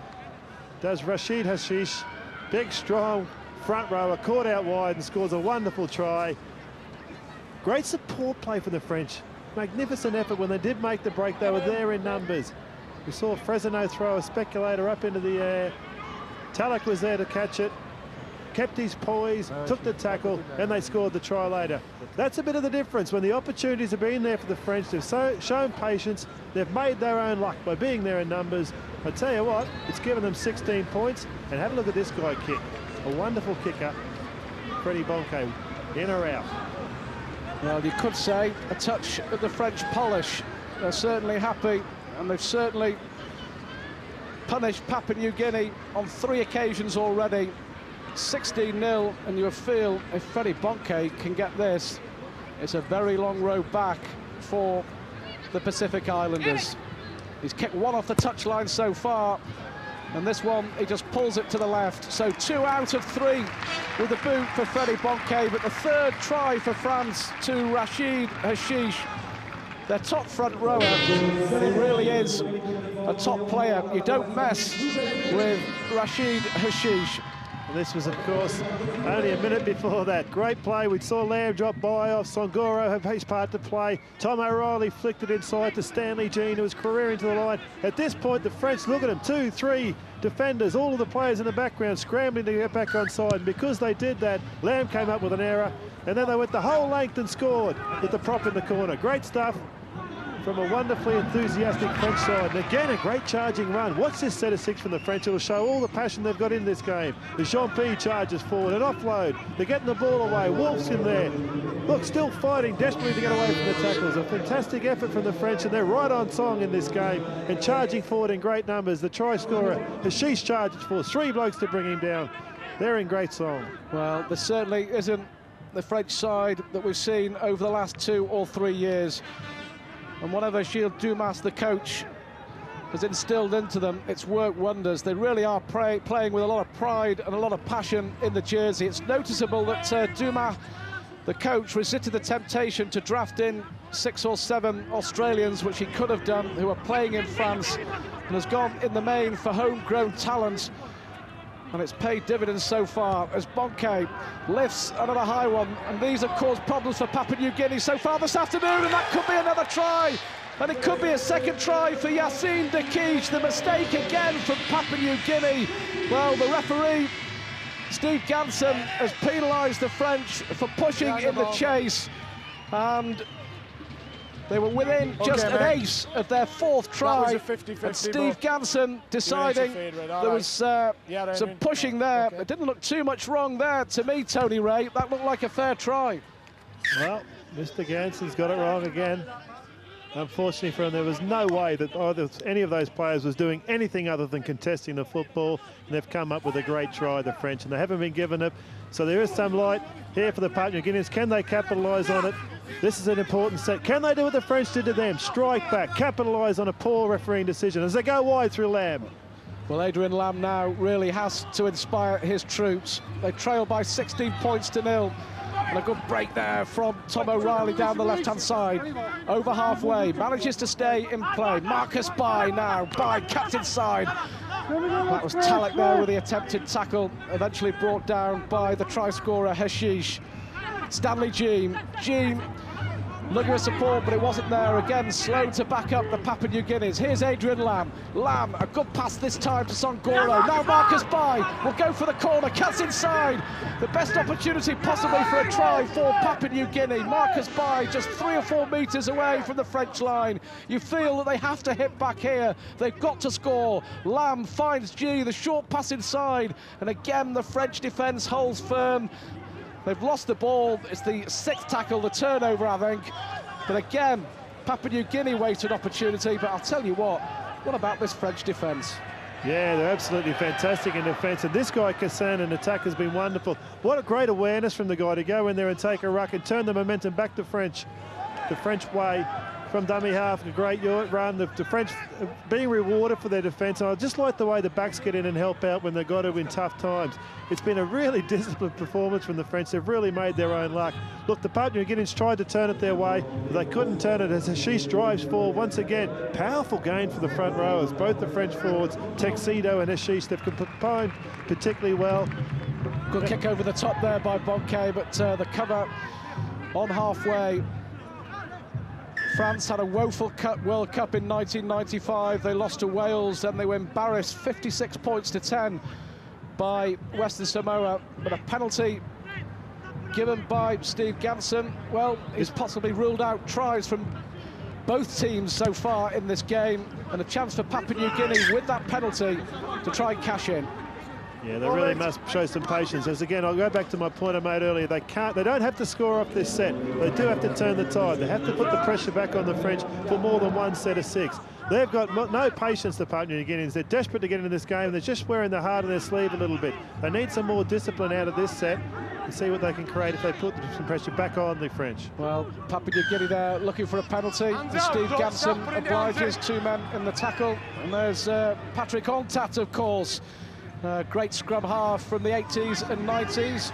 Does Rachid Hashish, big, strong front rower, caught out wide and scores a wonderful try. Great support play for the French. Magnificent effort when they did make the break. They were there in numbers. We saw Frezino throw a speculator up into the air. Talek was there to catch it, kept his poise, took the tackle, and they scored the try later. That's a bit of the difference. When the opportunities have been there for the French, they've shown patience, they've made their own luck by being there in numbers. I tell you what, it's given them 16 points, and have a look at this guy kick. A wonderful kicker, Freddie Bonke, in or out. Well, you could say a touch of the French polish. They're certainly happy, and they've certainly punished Papua New Guinea on 3 occasions already. 16-0, and you feel if Freddie Bonke can get this, it's a very long road back for the Pacific Islanders. He's kicked 1 off the touchline so far, and this one, he just pulls it to the left. So 2 out of 3 with the boot for Freddie Bonke, but the 3rd try for France to Rachid Hashish, their top front rower, and he really is a top player. You don't mess with Rachid Hashish. And this was, of course, only a minute before that. Great play. We saw Lamb drop by off. Songoro have his part to play. Tom O'Reilly flicked it inside to Stanley Jean, who was careering to the line. At this point, the French, look at them, 2, 3 defenders, all of the players in the background scrambling to get back on side. And because they did that, Lamb came up with an error, and then they went the whole length and scored with the prop in the corner. Great stuff from a wonderfully enthusiastic French side. And again, a great charging run. Watch this set of 6 from the French. It will show all the passion they've got in this game. The Jean-P charges forward, an offload. They're getting the ball away. Wolf's in there. Look, still fighting desperately to get away from the tackles. A fantastic effort from the French, and they're right on song in this game and charging forward in great numbers. The try scorer, Hashish, charges forward. 3 blokes to bring him down. They're in great song. Well, there certainly isn't the French side that we've seen over the last 2 or 3 years. And whatever Gilles Dumas, the coach, has instilled into them, it's worked wonders. They really are playing with a lot of pride and a lot of passion in the jersey. It's noticeable that Dumas, the coach, resisted the temptation to draft in 6 or 7 Australians, which he could have done, who are playing in France, and has gone in the main for homegrown talent. And it's paid dividends so far as Bonke lifts another high one, and these have caused problems for Papua New Guinea so far this afternoon, and that could be another try, and it could be a second try for Yassine Dekij. The mistake again from Papua New Guinea. Well, the referee, Steve Ganson, has penalised the French for pushing in the chase, and they were within just an ace of their 4th try, and Steve Ganson deciding there was some pushing there. It didn't look too much wrong there to me, Tony Ray. That looked like a fair try. Well, Mr. Ganson's got it wrong again. Unfortunately for him, there was no way that either any of those players was doing anything other than contesting the football, and they've come up with a great try, the French, and they haven't been given it. So there is some light here for the Papua New Guineans. Can they capitalise on it? This is an important set. Can they do what the French did to them? Strike back, capitalise on a poor refereeing decision as they go wide through Lamb. Well, Adrian Lamb now really has to inspire his troops. They trail by 16 points to 0. And a good break there from Tom O'Reilly down the left-hand side. Over halfway, manages to stay in play. Marcus Bai now, Bai cuts inside. That was Talek there with the attempted tackle, eventually brought down by the try scorer, Hashish. Stanley Jean looking for support, but it wasn't there. Again, slow to back up the Papua New Guineas. Here's Adrian Lamb. Lamb, a good pass this time to Songoro. Now Marcus Bai will go for the corner, cuts inside. The best opportunity possibly for a try for Papua New Guinea. Marcus Bai just 3 or 4 metres away from the French line. You feel that they have to hit back here. They've got to score. Lamb finds G, the short pass inside. And again, the French defence holds firm. They've lost the ball. It's the 6th tackle, the turnover, I think. But again, Papua New Guinea wasted opportunity. But I'll tell you what about this French defence? Yeah, they're absolutely fantastic in defence. And this guy, Kassan, in attack has been wonderful. What a great awareness from the guy to go in there and take a ruck and turn the momentum back to the French way. From dummy half, a great run. The French being rewarded for their defence. And I just like the way the backs get in and help out when they've got to in tough times. It's been a really disciplined performance from the French. They've really made their own luck. Look, the Papua New Guineans tried to turn it their way, but they couldn't turn it as Hashish drives forward. Once again, powerful gain for the front rowers. Both the French forwards, Tuxedo and Hashish, they've combined particularly well. Good kick over the top there by Bonke, but the cover on halfway. France had a woeful World Cup in 1995. They lost to Wales, then they were embarrassed 56 points to 10 by Western Samoa. But a penalty given by Steve Ganson, well, he's possibly ruled out tries from both teams so far in this game, and a chance for Papua New Guinea with that penalty to try and cash in. Yeah, they really must show some patience. As again, I'll go back to my point I made earlier. They don't have to score off this set. They do have to turn the tide. They have to put the pressure back on the French for more than one set of 6. They've got no patience, the Papua New Guineans. They're desperate to get into this game. They're just wearing the heart of their sleeve a little bit. They need some more discipline out of this set and see what they can create if they put some pressure back on the French. Well, Papua New Guinea there looking for a penalty. Steve Ganson obliges 2 men in the tackle. And there's Patrick Ontat, of course. Great scrum half from the 80s and 90s.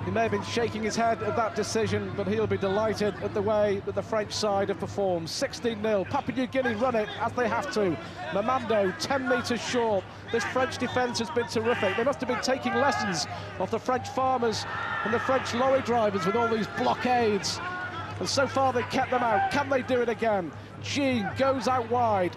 He may have been shaking his head at that decision, but he'll be delighted at the way that the French side have performed. 16-0. Papua New Guinea run it as they have to. Mamando 10 metres short. This French defence has been terrific. They must have been taking lessons off the French farmers and the French lorry drivers with all these blockades. And so far they've kept them out. Can they do it again? Jean goes out wide.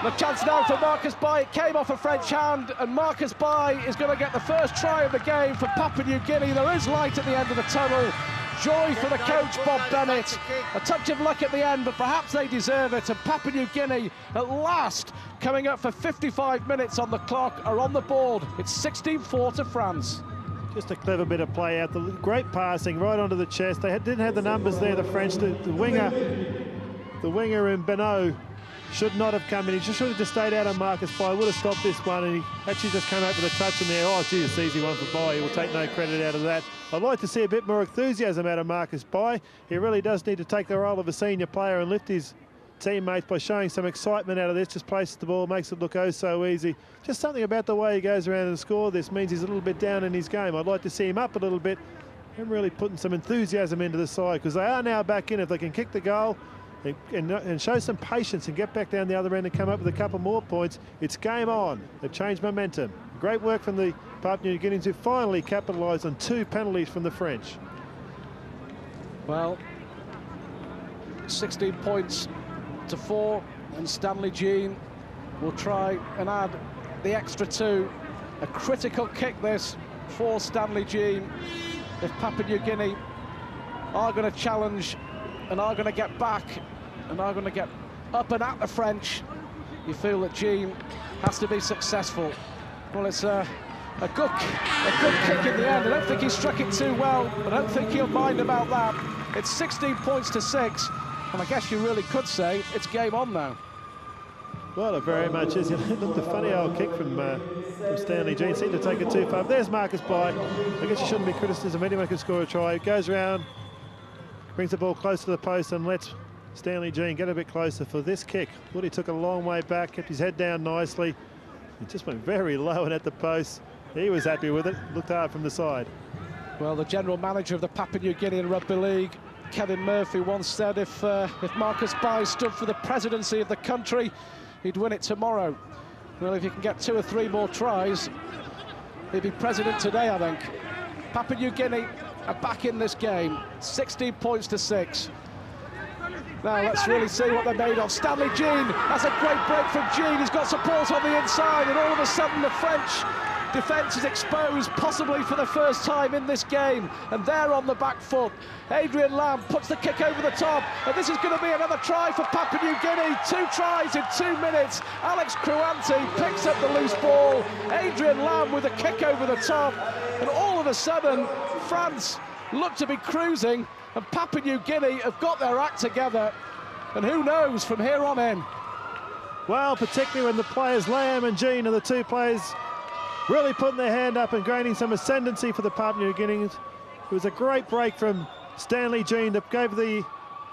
The chance now for Marcus Bai. It came off a French hand, and Marcus Bai is going to get the first try of the game for Papua New Guinea. There is light at the end of the tunnel. Joy for the coach, Bob Bennett. A touch of luck at the end, but perhaps they deserve it. And Papua New Guinea, at last, coming up for 55 minutes on the clock, are on the board. It's 16-4 to France. Just a clever bit of play out. The great passing right onto the chest. They didn't have the numbers there, the French. The winger in Beno should not have come in. He just should have just stayed out on Marcus Bai. Would have stopped this one, and he actually just came out with a touch in there. Oh, gee, it's an easy one for Bai. He will take no credit out of that. I'd like to see a bit more enthusiasm out of Marcus Bai. He really does need to take the role of a senior player and lift his teammates by showing some excitement out of this. Just places the ball, makes it look oh so easy. Just something about the way he goes around and scores this means he's a little bit down in his game. I'd like to see him up a little bit and really putting some enthusiasm into the side, because they are now back in. If they can kick the goal and show some patience and get back down the other end and come up with a couple more points, it's game on. They've changed momentum. Great work from the Papua New Guineans, who finally capitalised on 2 penalties from the French. Well, 16 points to 4, and Stanley Jean will try and add the extra 2. A critical kick this for Stanley Jean. If Papua New Guinea are going to challenge and are going to get back and are going to get up and at the French, you feel that Jean has to be successful. Well, it's a good kick in the end. I don't think he struck it too well. I don't think he'll mind about that. It's 16 points to 6, and I guess you really could say it's game on now. Well, it very much is. Look, the funny old kick from Stanley Jean seemed to take it too far. There's Marcus Bai. I guess you shouldn't be criticism. Anyone can score a try. Goes round, brings the ball close to the post and lets Stanley Jean get a bit closer for this kick. Thought he took a long way back, kept his head down nicely. He just went very low and at the post. He was happy with it. Looked hard from the side. Well, the general manager of the Papua New Guinean Rugby League, Kevin Murphy, once said if Marcus Bai stood for the presidency of the country, he'd win it tomorrow. Well, if he can get 2 or 3 more tries, he'd be president today, I think. Papua New Guinea are back in this game, 16 points to 6. Now let's really see what they're made of. Stanley Jean, that's a great break from Jean. He's got support on the inside, and all of a sudden the French defence is exposed, possibly for the first time in this game, and they're on the back foot. Adrian Lamb puts the kick over the top, and this is going to be another try for Papua New Guinea. 2 tries in 2 minutes. Alex Kruanti picks up the loose ball. Adrian Lamb with a kick over the top, and all of a sudden France look to be cruising, and Papua New Guinea have got their act together, and who knows from here on in. Well, particularly when the players Lamb and Jean are the 2 players really putting their hand up and gaining some ascendancy for the Papua New Guineans. It was a great break from Stanley Jean that gave the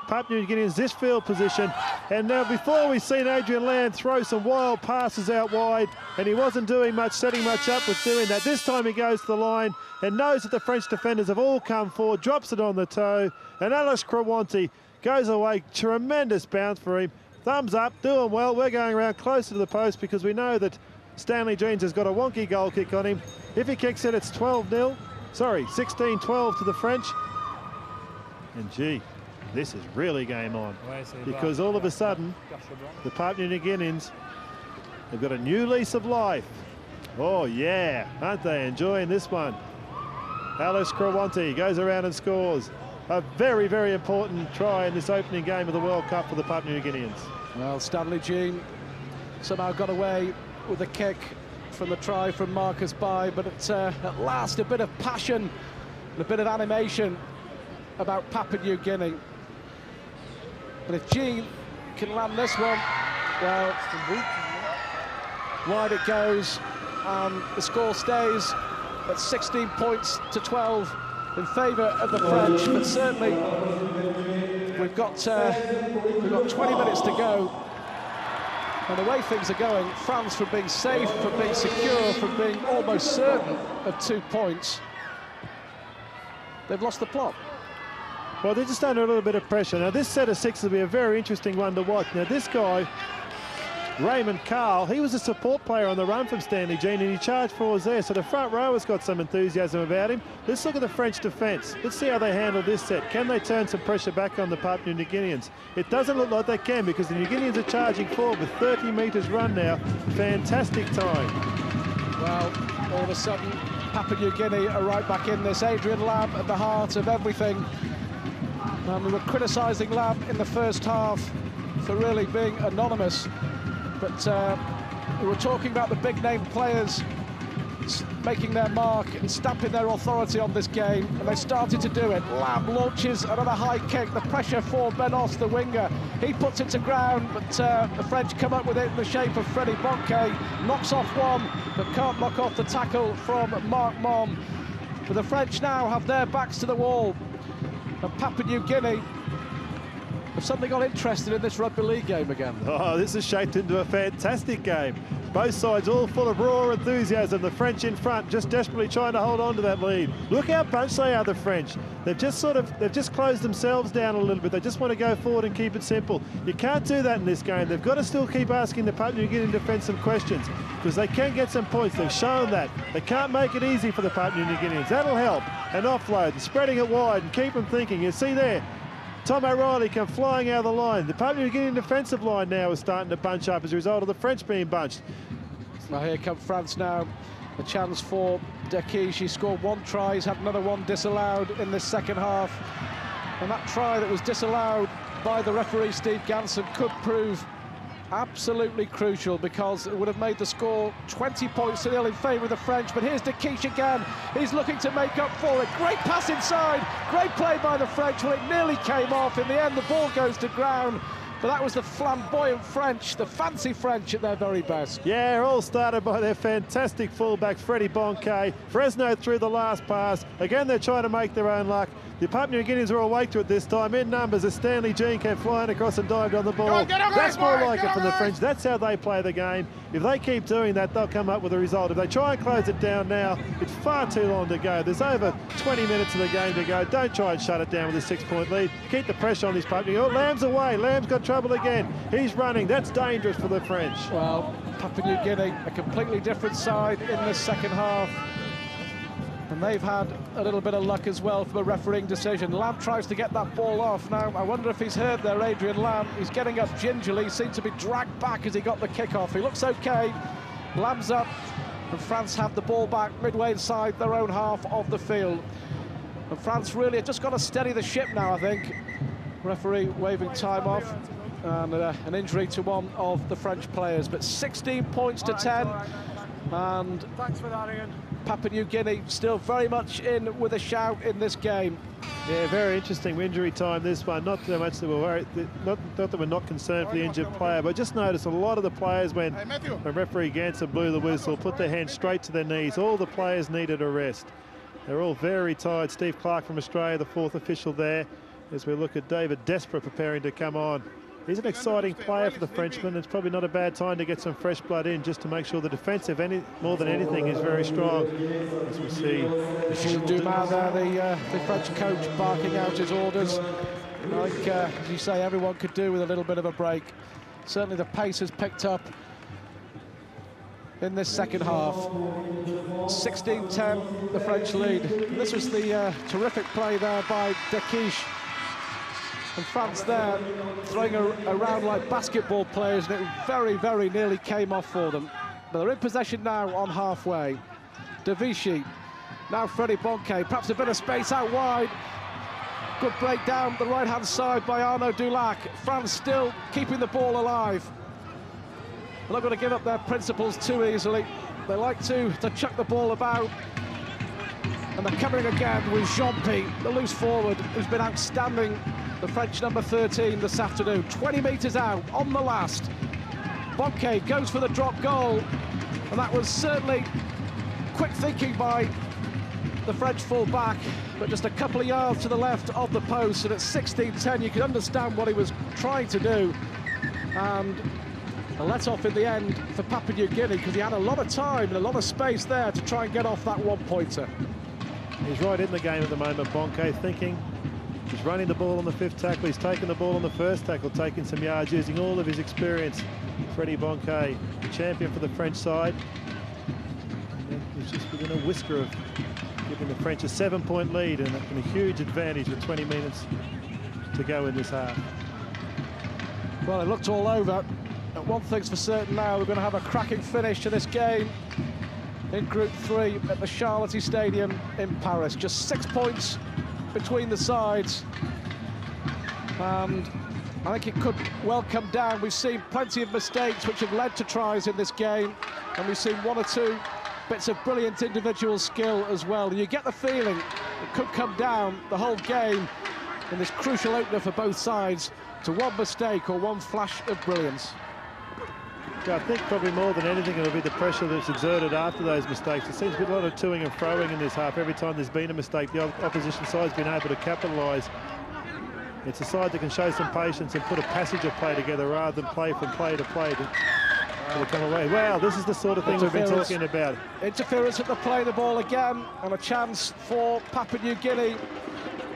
Papua New Guineans this field position. And now before we've seen Adrian Lamb throw some wild passes out wide, and he wasn't doing much, setting much up with doing that. This time he goes to the line and knows that the French defenders have all come forward, drops it on the toe, and Alex Kruanti goes away. Tremendous bounce for him. Thumbs up, doing well. We're going around closer to the post because we know that Stanley Jeans has got a wonky goal kick on him. If he kicks it, it's 12-0. Sorry, 16-12 to the French. And gee, this is really game on, because all of a sudden the Papua New Guineans have got a new lease of life. Oh yeah, aren't they enjoying this one? Alex Kruanti goes around and scores a very, very important try in this opening game of the World Cup for the Papua New Guineans. Well, Stanley Jean somehow got away with a kick from the try from Marcus Bai, but at last a bit of passion and a bit of animation about Papua New Guinea. And if Jean can land this one, well, wide it goes, and the score stays at 16 points to 12 in favour of the French. But certainly we've got 20 minutes to go. And the way things are going, France, from being safe, from being secure, from being almost certain of 2 points, they've lost the plot. Well, they're just under a little bit of pressure. Now, this set of 6 will be a very interesting one to watch. Now, this guy, Raymond Carl, he was a support player on the run from Stanley Jean, and he charged forwards there. So the front row has got some enthusiasm about him. Let's look at the French defence. Let's see how they handle this set. Can they turn some pressure back on the Papua New Guineans? It doesn't look like they can, because the New Guineans are charging forward with 30 metres run now. Fantastic time. Well, all of a sudden, Papua New Guinea are right back in this. Adrian Lamb at the heart of everything. And we were criticising Lamb in the first half for really being anonymous. But we were talking about the big-name players France making their mark and stamping their authority on this game, and they started to do it. Lamb launches another high kick, the pressure for Benos, the winger. He puts it to ground, but the French come up with it in the shape of Freddy Bonquet, knocks off one, but can't knock off the tackle from Marc Mom. But the French now have their backs to the wall, and Papua New Guinea have suddenly got interested in this rugby league game again. Oh, this is shaped into a fantastic game. Both sides all full of raw enthusiasm. The French in front, just desperately trying to hold on to that lead. Look how bunched they are, the French. They've just closed themselves down a little bit. They just want to go forward and keep it simple. You can't do that in this game. They've got to still keep asking the Papua New Guinea defence some questions, because they can get some points. They've shown that. They can't make it easy for the Papua New Guineans. That'll help. An offload, spreading it wide and keep them thinking. You see there, Tom O'Reilly come flying out of the line. The Papua New Guinean defensive line now is starting to bunch up as a result of the French being bunched. Well, here come France now. A chance for Dequiche. He scored one try. He's had another one disallowed in this second half. And that try that was disallowed by the referee, Steve Ganson, could prove absolutely crucial, because it would have made the score 20 points to 0 in favour of the French. But here's Dequiche again. He's looking to make up for it. Great pass inside. Great play by the French. Well, it nearly came off. In the end, the ball goes to ground. But that was the flamboyant French, the fancy French at their very best. Yeah, all started by their fantastic fullback, Freddy Bonquet. Fresno threw the last pass. Again, they're trying to make their own luck. The Papua New Guineans are awake to it this time, in numbers, as Stanley Jean came flying across and dived on the ball. That's more like it from the French. That's how they play the game. If they keep doing that, they'll come up with a result. If they try and close it down now, it's far too long to go. There's over 20 minutes of the game to go. Don't try and shut it down with a 6-point lead. Keep the pressure on this Papua New Guinea. Oh, Lamb's away. Lamb's got trouble again. He's running. That's dangerous for the French. Well, Papua New Guinea, a completely different side in this second half. And they've had a little bit of luck as well from a refereeing decision. Lamb tries to get that ball off. Now, I wonder if he's heard there, Adrian Lamb. He's getting up gingerly. He seemed to be dragged back as he got the kick off. He looks okay. Lamb's up, and France have the ball back midway inside their own half of the field. And France really have just got to steady the ship now, I think. Referee waving time off. And an injury to one of the French players. But 16 points to 10. And Thanks for that, Ian. Papua New Guinea still very much in with a shout in this game. Yeah, very interesting injury time, this one. Not so much that we're worried, not that we're not concerned for the injured player, but just notice a lot of the players, when referee Ganson blew the whistle, put their hands straight to their knees. All the players needed a rest. They're all very tired. Steve Clark from Australia, the fourth official there, as we look at David Despra preparing to come on. He's an exciting player for the Frenchman. It's probably not a bad time to get some fresh blood in, just to make sure the defence, more than anything, is very strong. As we see, Dumas there, the French coach, barking out his orders. I think, as you say, everyone could do with a little bit of a break. Certainly the pace has picked up in this second half. 16-10, the French lead. And this was the terrific play there by Dequiche. And France there throwing around like basketball players, and it very, very nearly came off for them. But they're in possession now on halfway. De Vichy, now Freddy Bonquet, perhaps a bit of space out wide. Good break down the right-hand side by Arnaud Dulac. France still keeping the ball alive. They're not going to give up their principles too easily. They like to chuck the ball about. And they're coming again with Jean-Pi, the loose forward, who's been outstanding. The French number 13 this afternoon, 20 metres out on the last. Bonquet goes for the drop goal, and that was certainly quick thinking by the French full-back, but just a couple of yards to the left of the post, and at 16-10 you can understand what he was trying to do. And a let-off in the end for Papua New Guinea, because he had a lot of time and a lot of space there to try and get off that one-pointer. He's right in the game at the moment, Bonquet, thinking. He's running the ball on the fifth tackle. He's taken the ball on the first tackle, taking some yards, using all of his experience. Freddy Bonquet, champion for the French side. And he's just within a whisker of giving the French a 7-point lead and a huge advantage with 20 minutes to go in this half. Well, it looked all over. And one thing's for certain now, we're going to have a cracking finish to this game in Group 3 at the Charlotte Stadium in Paris. Just 6 points between the sides, and I think it could well come down. We've seen plenty of mistakes which have led to tries in this game, and we've seen one or two bits of brilliant individual skill as well. You get the feeling it could come down the whole game in this crucial opener for both sides to one mistake or one flash of brilliance. Yeah, I think probably more than anything it'll be the pressure that's exerted after those mistakes. It seems to be a lot of toing and froing in this half. Every time there's been a mistake, the opposition side's been able to capitalise. It's a side that can show some patience and put a passage of play together rather than play from play to play to come away. Wow, this is the sort of thing we've been talking about. Interference at the play, the ball again, and a chance for Papua New Guinea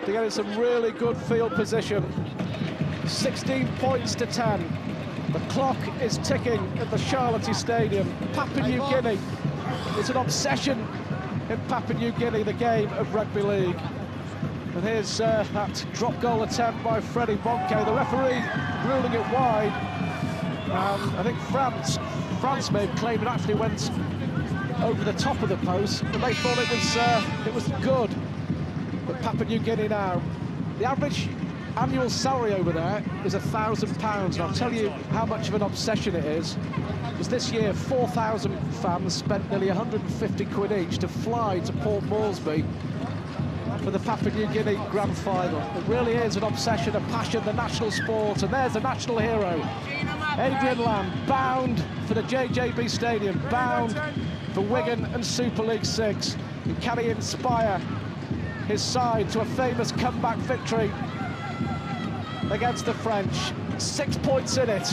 to get in some really good field position. 16 points to 10. The clock is ticking at the Charlotte Stadium. Papua New Guinea, it's an obsession in Papua New Guinea, the game of rugby league. And here's that drop goal attempt by Freddie Bonke. The referee ruling it wide. I think France may have claimed it actually went over the top of the post, but they thought it was good. But Papua New Guinea now, the average annual salary over there is £1,000, and I'll tell you how much of an obsession it is. Because this year 4,000 fans spent nearly 150 quid each to fly to Port Moresby for the Papua New Guinea Grand Final. It really is an obsession, a passion, the national sport, and there's the national hero, Adrian Lamb, bound for the JJB Stadium, bound for Wigan and Super League 6. And can he inspire his side to a famous comeback victory against the French? 6 points in it,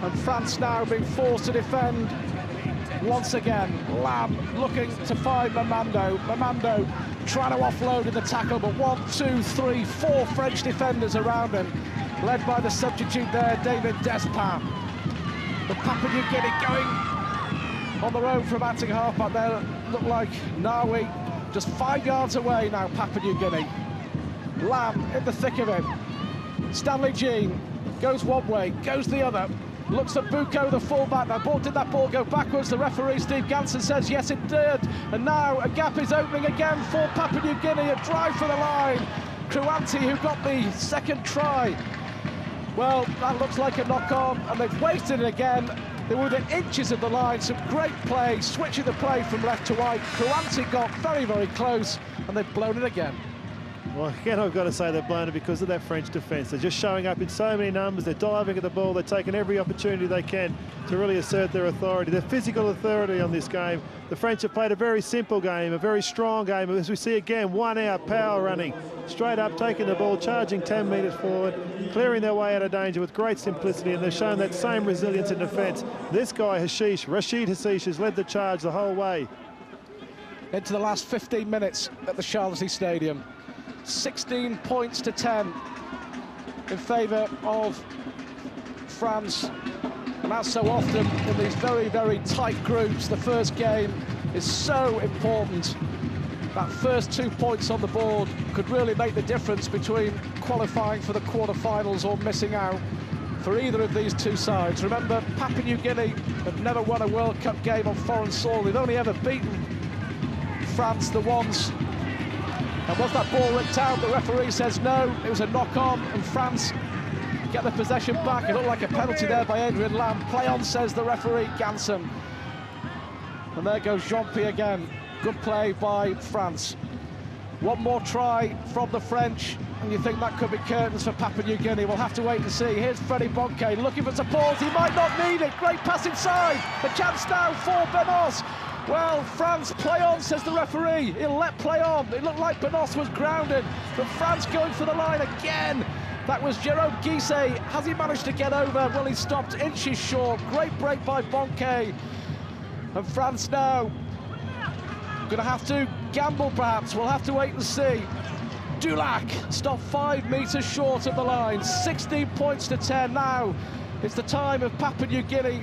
and France now being forced to defend once again. Lamb looking to find Mamando. Mamando trying to offload in the tackle, but 1, 2, 3, 4 French defenders around him, led by the substitute there, David Despard. The Papua New Guinea going on their own from acting halfback there. Look like Nawi just 5 yards away now, Papua New Guinea. Lamb in the thick of it. Stanley Jean goes one way, goes the other. Looks at Buko, the fullback. Now, did that ball go backwards? The referee, Steve Ganson, says yes, it did. And now a gap is opening again for Papua New Guinea. A drive for the line. Kruanti, who got the second try. Well, that looks like a knock-on, and they've wasted it again. They were within inches of the line. Some great play, switching the play from left to right. Kruanti got very, very close, and they've blown it again. Well, again, I've got to say they've blown it because of that French defence. They're just showing up in so many numbers. They're diving at the ball. They're taking every opportunity they can to really assert their authority, their physical authority on this game. The French have played a very simple game, a very strong game. As we see again, 1 out, power running, straight up, taking the ball, charging 10 metres forward, clearing their way out of danger with great simplicity, and they've shown that same resilience in defence. This guy, Rashid Hashish, has led the charge the whole way. Into the last 15 minutes at the Charlotte Stadium. 16 points to 10 in favour of France. And as so often in these very, very tight groups, the first game is so important. That first 2 points on the board could really make the difference between qualifying for the quarter-finals or missing out for either of these two sides. Remember, Papua New Guinea have never won a World Cup game on foreign soil. They've only ever beaten France the once. And was that ball ripped out? The referee says no, it was a knock-on, and France get the possession back. It looked like a penalty there by Adrian Lamb. Play on, says the referee, Ganson. And there goes Jean-Pierre again. Good play by France. One more try from the French, and you think that could be curtains for Papua New Guinea. We'll have to wait and see. Here's Freddie Bonke looking for support. He might not need it. Great pass inside. A chance now for Benos. Well, France, play on, says the referee. He'll let play on. It looked like Benos was grounded, but France going for the line again. That was Jerome Guisset. Has he managed to get over? Well, he stopped inches short. Great break by Bonke. And France now going to have to gamble, perhaps. We'll have to wait and see. Dulac stopped 5 metres short of the line. 16 points to 10 now. It's the time of Papua New Guinea.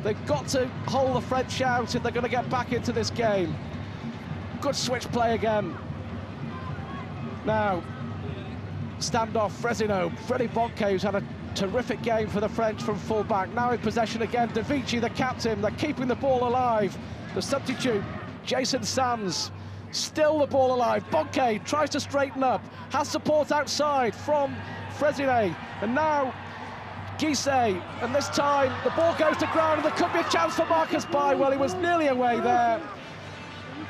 They've got to hold the French out if they're going to get back into this game. Good switch play again. Now, standoff, Fresino, Freddie Bonke, who's had a terrific game for the French from full-back. Now in possession again, De Vici, the captain. They're keeping the ball alive. The substitute, Jason Sands, still the ball alive. Bonke tries to straighten up, has support outside from Fresine. And now Guisset, and this time the ball goes to ground, and there could be a chance for Marcus Bai. Well, he was nearly away there.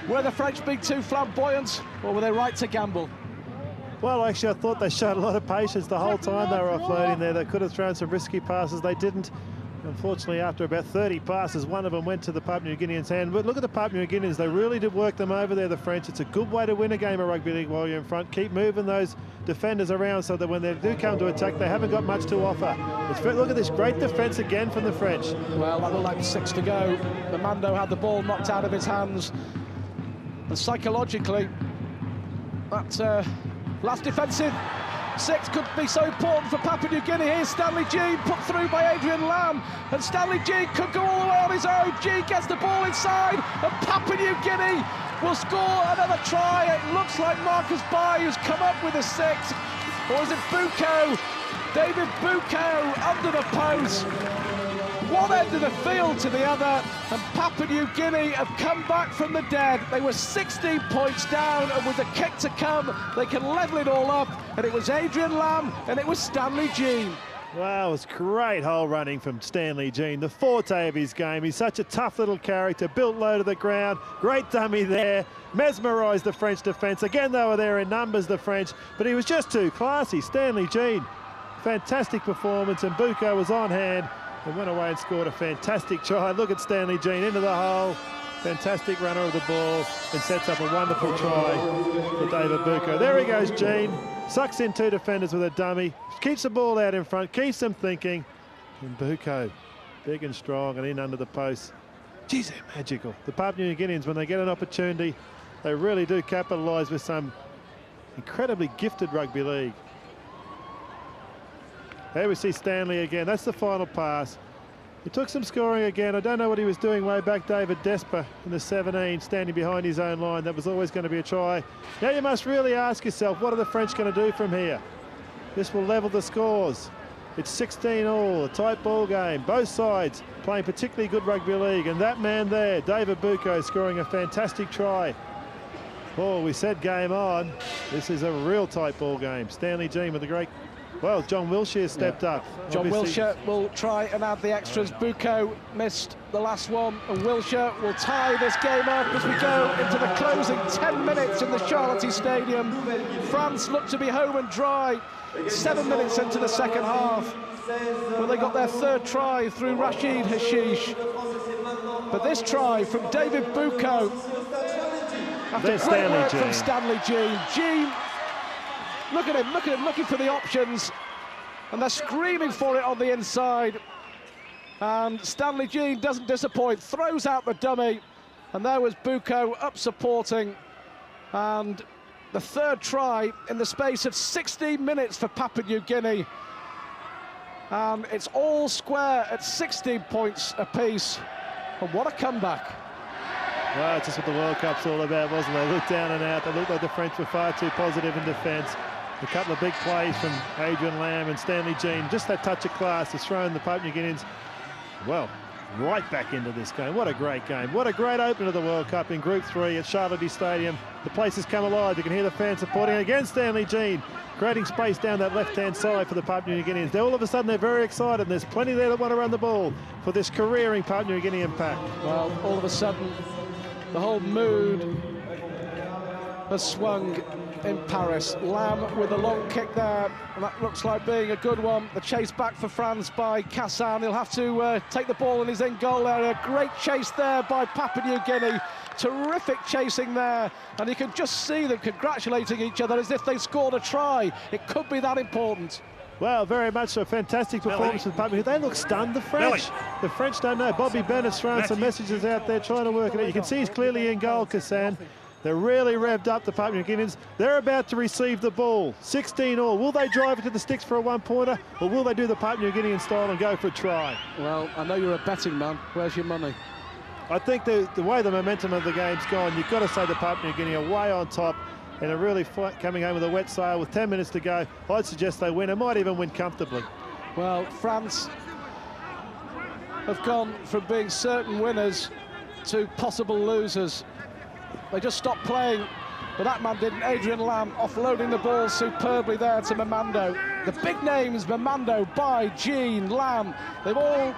Were the French being too flamboyant, or were they right to gamble? Well, actually, I thought they showed a lot of patience the whole time they were offloading there. They could have thrown some risky passes. They didn't. Unfortunately, after about 30 passes, one of them went to the Papua New Guineans' hand. But look at the Papua New Guineans. They really did work them over there, the French. It's a good way to win a game of rugby league while you're in front. Keep moving those defenders around so that when they do come to attack, they haven't got much to offer. Look at this great defence again from the French. Well, that looked like 6 to go. Mamando had the ball knocked out of his hands. And psychologically, that last defensive 6 could be so important for Papua New Guinea. Here's Stanley Jean put through by Adrian Lamb, and Stanley Jean could go all the way on his own. Jean gets the ball inside, and Papua New Guinea will score another try. It looks like Marcus Bai who's come up with a 6, or is it Bucco? David Bucco under the post. One end of the field to the other, and Papua New Guinea have come back from the dead. They were 16 points down, and with the kick to come, they can level it all up. And it was Adrian Lamb, and it was Stanley Jean. Wow, it was great hole running from Stanley Jean, the forte of his game. He's such a tough little character, built low to the ground, great dummy there, mesmerised the French defence. Again, they were there in numbers, the French, but he was just too classy. Stanley Jean, fantastic performance, and Bucco was on hand and went away and scored a fantastic try. Look at Stanley Jean into the hole. Fantastic runner of the ball and sets up a wonderful try for David Bucco. There he goes, Jean. Sucks in 2 defenders with a dummy. Keeps the ball out in front, keeps them thinking. And Bucco, big and strong and in under the post. Geez, they're magical. The Papua New Guineans, when they get an opportunity, they really do capitalise with some incredibly gifted rugby league. There we see Stanley again. That's the final pass. He took some scoring again. I don't know what he was doing way back. David Desper in the 17, standing behind his own line. That was always going to be a try. Now you must really ask yourself, what are the French going to do from here? This will level the scores. It's 16-all, a tight ball game. Both sides playing particularly good rugby league. And that man there, David Bucco, scoring a fantastic try. Oh, we said game on. This is a real tight ball game. Stanley Jean with a great... Well, John Wilshere stepped up. John Wilshere will try and add the extras. Bucco missed the last one, and Wilshere will tie this game up as we go into the closing 10 minutes in the Charlotte Stadium. France look to be home and dry 7 minutes into the second half, when they got their 3rd try through Rashid Hashish. But this try from David Bucco, after great work from Stanley Jean. Jean, look at him, looking for the options, and they're screaming for it on the inside. And Stanley Jean doesn't disappoint, throws out the dummy, and there was Bucco up supporting. And the 3rd try in the space of 16 minutes for Papua New Guinea. And it's all square at 16 points apiece. And what a comeback. Well, it's just what the World Cup's all about, wasn't it? They looked down and out. They looked like the French were far too positive in defence. A couple of big plays from Adrian Lamb and Stanley Jean. Just that touch of class has thrown the Papua New Guineans, well, right back into this game. What a great game. What a great opener of the World Cup in Group 3 at Charlotte Stadium. The place has come alive. You can hear the fans supporting against Stanley Jean, creating space down that left-hand side for the Papua New Guineans. All of a sudden, they're very excited. There's plenty there that want to run the ball for this careering Papua New Guinean pack. Well, all of a sudden, the whole mood has swung in Paris. Lamb with a long kick there, and that looks like being a good one. The chase back for France by Cassan. He'll have to take the ball in his in goal area. Great chase there by Papua New Guinea. Terrific chasing there, and you can just see them congratulating each other as if they scored a try. It could be that important. Well, very much a fantastic performance from Papua. They look stunned, the French. The French don't know. Bobby Bennett's throwing some messages out there, trying to work it out. You can see he's clearly in goal, Cassan. They're really revved up, the Papua New Guineans. They're about to receive the ball. 16-all. Will they drive it to the sticks for a one-pointer, or will they do the Papua New Guinean style and go for a try? Well, I know you're a betting man. Where's your money? I think the way the momentum of the game's gone, you've got to say the Papua New Guinea are way on top and are really coming home with a wet sail with 10 minutes to go. I'd suggest they win. They might even win comfortably. Well, France have gone from being certain winners to possible losers. They just stopped playing, but that man didn't. Adrian Lamb offloading the ball superbly there to Mamando. The big names, Mamando, Bai, Jean, Lamb, they've all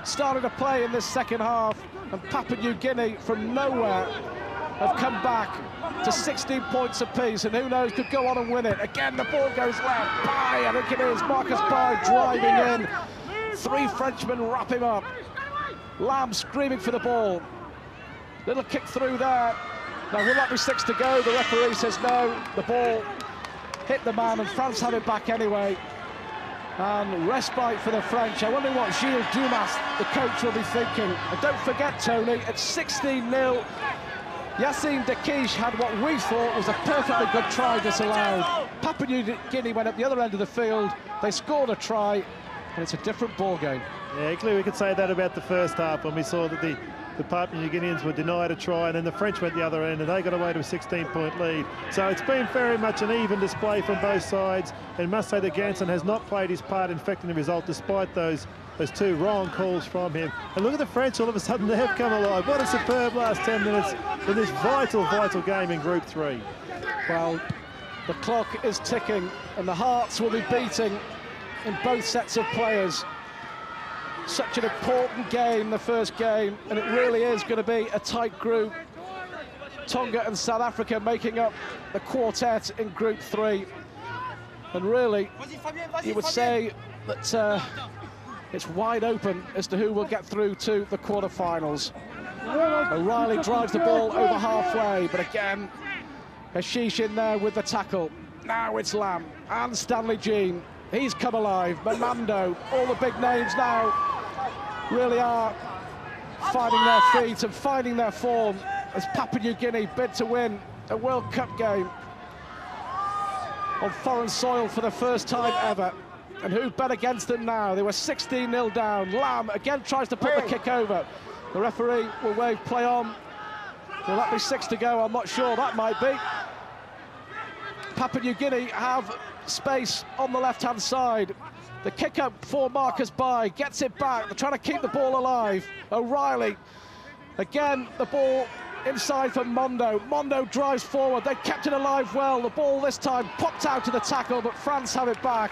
started to play in this second half, and Papua New Guinea from nowhere have come back to 16 points apiece, and who knows, could go on and win it. Again, the ball goes left. By, I think it is, Marcus By driving in. 3 Frenchmen wrap him up. Lamb screaming for the ball. Little kick through there. Now, will that be 6 to go? The referee says no. The ball hit the man, and France have it back anyway. And respite for the French. I wonder what Gilles Dumas, the coach, will be thinking. And don't forget, Tony, at 16-0, Yassine Dekish had what we thought was a perfectly good try disallowed. Papua New Guinea went up the other end of the field. They scored a try, and it's a different ball game. Yeah, clearly we could say that about the first half when we saw that the Papua New Guineans were denied a try, and then the French went the other end and they got away to a 16-point lead. So it's been very much an even display from both sides, and must say that Ganson has not played his part in affecting the result despite those 2 wrong calls from him. And look at the French, all of a sudden they have come alive. What a superb last 10 minutes in this vital game in Group 3. Well, the clock is ticking and the hearts will be beating in both sets of players. Such an important game, the first game, and it really is going to be a tight group. Tonga and South Africa making up the quartet in Group 3. And really, you would say that it's wide open as to who will get through to the quarterfinals. O'Reilly drives the ball over halfway, but again, Hashish in there with the tackle. Now it's Lamb and Stanley Jean. He's come alive. Mamando, all the big names now really are finding their feet and finding their form as Papua New Guinea bid to win a World Cup game on foreign soil for the first time ever. And who bet against them now? They were 16-0 down. Lamb again tries to put the kick over. The referee will wave play on. Will that be 6 to go? I'm not sure. That might be. Papua New Guinea have space on the left-hand side. The kick up for Marcus By, gets it back. They're trying to keep the ball alive. O'Reilly, again, the ball inside for Mondo. Mondo drives forward. They kept it alive well. The ball this time popped out to the tackle, but France have it back.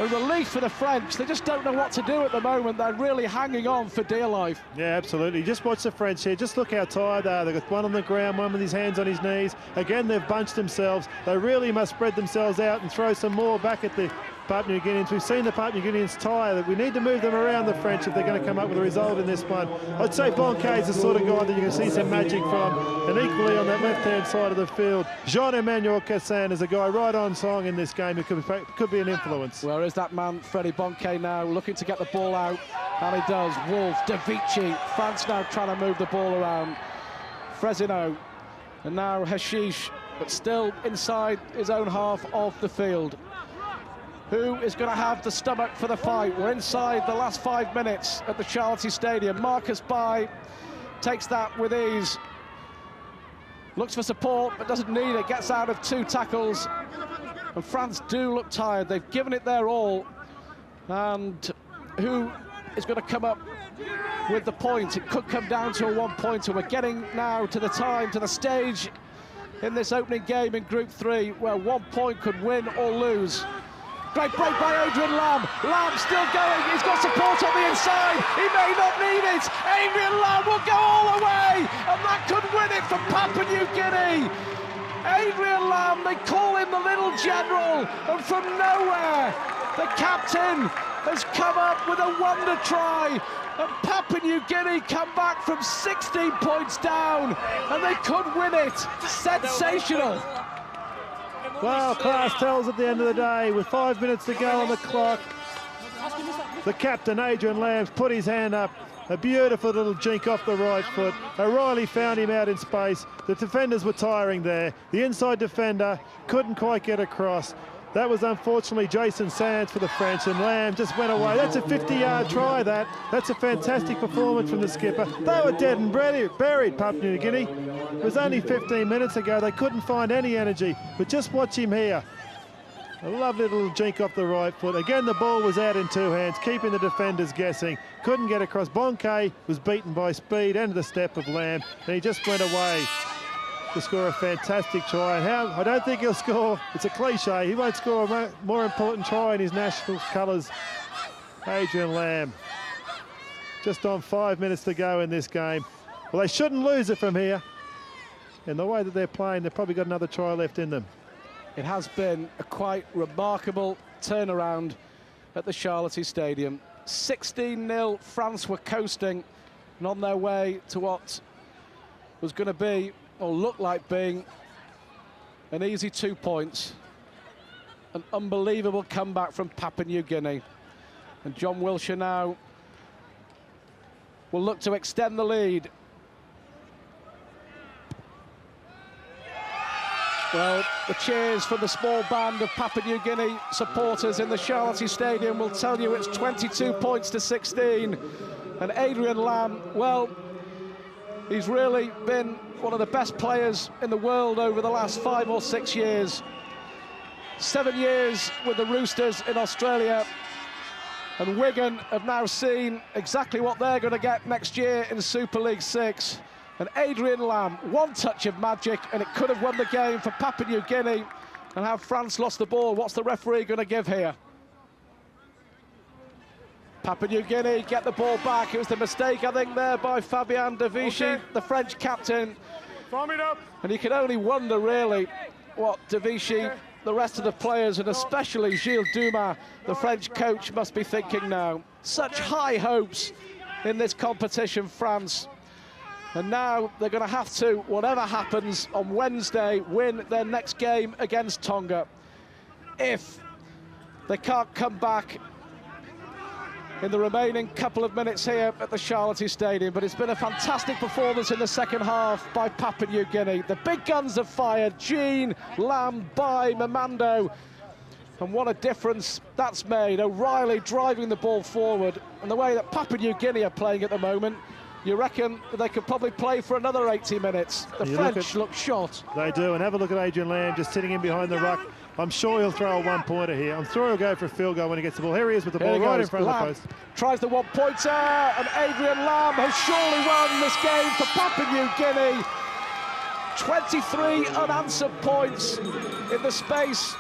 A relief for the French. They just don't know what to do at the moment. They're really hanging on for dear life. Yeah, absolutely. Just watch the French here. Just look how tired they are. They've got one on the ground, one with his hands on his knees. Again, they've bunched themselves. They really must spread themselves out and throw some more back at the Papua New Guineans. We've seen the Papua New Guineans tired. We need to move them around, the French, if they're going to come up with a result in this one. I'd say Bonquet is the sort of guy that you can see some magic from. And equally on that left-hand side of the field, Jean-Emmanuel Cassan is a guy right on song in this game who could be an influence. Well, is that man, Freddie Bonquet, now looking to get the ball out, and he does. Wolf, Davici, France now trying to move the ball around. Fresino, and now Hashish, but still inside his own half of the field. Who is going to have the stomach for the fight? We're inside the last 5 minutes at the Charity Stadium. Marcus By takes that with ease. Looks for support, but doesn't need it. Gets out of 2 tackles. And France do look tired. They've given it their all. And who is going to come up with the point? It could come down to a 1-pointer. We're getting now to the stage in this opening game in Group 3 where 1 point could win or lose. Great break by Adrian Lamb. Lamb still going. He's got support on the inside. He may not need it. Adrian Lamb will go all the way, and that could win it for Papua New Guinea. Adrian Lamb, they call him the little general, and from nowhere, the captain has come up with a wonder try. And Papua New Guinea come back from 16 points down, and they could win it. Sensational. Well, class tells at the end of the day, with 5 minutes to go on the clock, the captain, Adrian Lamb's put his hand up. A beautiful little jink off the right foot. O'Reilly found him out in space. The defenders were tiring there. The inside defender couldn't quite get across. That was unfortunately Jason Sands for the French, and Lamb just went away. That's a 50-yard try, that. That's a fantastic performance from the skipper. They were dead and buried, Papua New Guinea. It was only 15 minutes ago. They couldn't find any energy, but just watch him here. A lovely little jink off the right foot. Again, the ball was out in 2 hands, keeping the defenders guessing. Couldn't get across. Bonquet was beaten by speed and the step of Lamb, and he just went away to score a fantastic try. And how I don't think he'll score, it's a cliche, he won't score a more important try in his national colours. Adrian Lamb, just on 5 minutes to go in this game. Well, they shouldn't lose it from here. And the way that they're playing, they've probably got another try left in them. It has been a quite remarkable turnaround at the Charlotte Stadium. 16-0, France were coasting and on their way to what was going to be, or looked like being, an easy 2 points. An unbelievable comeback from Papua New Guinea. And John Wilshere now will look to extend the lead. Well, the cheers from the small band of Papua New Guinea supporters in the Charlotte Stadium will tell you it's 22 points to 16. And Adrian Lam, well, he's really been one of the best players in the world over the last 5 or 6 years. 7 years with the Roosters in Australia. And Wigan have now seen exactly what they're going to get next year in Super League 6. And Adrian Lam, one touch of magic, and it could have won the game for Papua New Guinea. And have France lost the ball? What's the referee going to give here? Papua New Guinea get the ball back. It was the mistake, I think, there by Fabien de Vichy, Okay. the French captain. Form it up. And you can only wonder, really, what de Vichy, the rest of the players, and especially Gilles Dumas, the French coach, must be thinking now. Such high hopes in this competition, France. And now they're going to have to, whatever happens on Wednesday, win their next game against Tonga. If they can't come back in the remaining couple of minutes here at the Charlotte Stadium. But it's been a fantastic performance in the second half by Papua New Guinea. The big guns have fired. Jean, Lam, Bai, Mamando. And what a difference that's made. O'Reilly driving the ball forward. And the way that Papua New Guinea are playing at the moment, you reckon they could probably play for another 80 minutes. The French look shot. They do, and have a look at Adrian Lam just sitting in behind the ruck. I'm sure he'll throw a one-pointer here. I'm sure he'll go for a field goal when he gets the ball. Here he is with the ball right in front of the post. Tries the one-pointer, and Adrian Lam has surely won this game for Papua New Guinea. 23 unanswered points in the space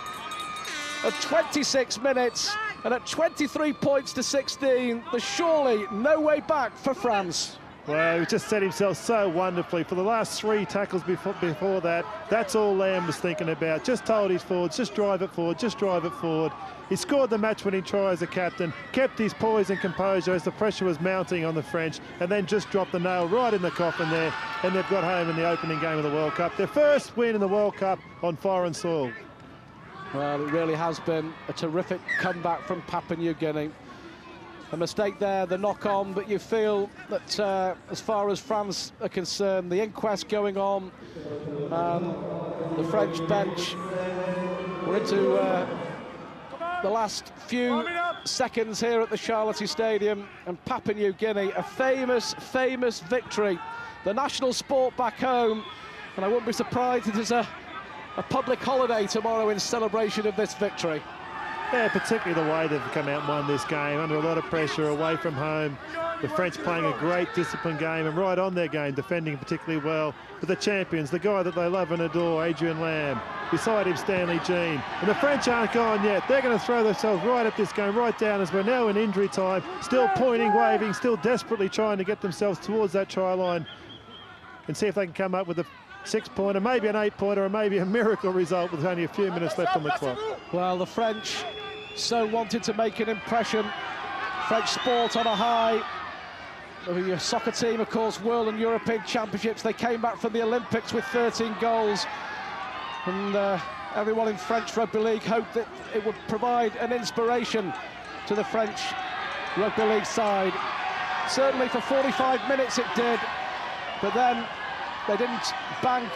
of 26 minutes, and at 23 points to 16, there's surely no way back for France. Well, he just set himself so wonderfully. For the last 3 tackles before that, that's all Lam was thinking about. Just told his forwards, just drive it forward, just drive it forward. He scored the match-winning try as a captain, kept his poise and composure as the pressure was mounting on the French, and then just dropped the nail right in the coffin there, and they've got home in the opening game of the World Cup. Their first win in the World Cup on foreign soil. Well, it really has been a terrific comeback from Papua New Guinea. A mistake there, the knock-on, but you feel that as far as France are concerned, the inquest going on, and the French bench, we're into the last few seconds here at the Charlotte Stadium, and Papua New Guinea, a famous victory. The national sport back home, and I wouldn't be surprised if there's a public holiday tomorrow in celebration of this victory. Yeah, particularly the way they've come out and won this game, under a lot of pressure, away from home. The French playing a great disciplined game and right on their game, defending particularly well. But the champions, the guy that they love and adore, Adrian Lam, beside him Stanley Jean. And the French aren't gone yet. They're going to throw themselves right at this game, right down as we're now in injury time. Still pointing, waving, still desperately trying to get themselves towards that try line and see if they can come up with a 6-pointer, maybe an 8-pointer, or maybe a miracle result with only a few minutes left on the clock. Well, the French so wanted to make an impression. French sport on a high. The soccer team, of course, World and European Championships. They came back from the Olympics with 13 goals. And everyone in French Rugby League hoped that it would provide an inspiration to the French Rugby League side. Certainly for 45 minutes it did, but then they didn't bank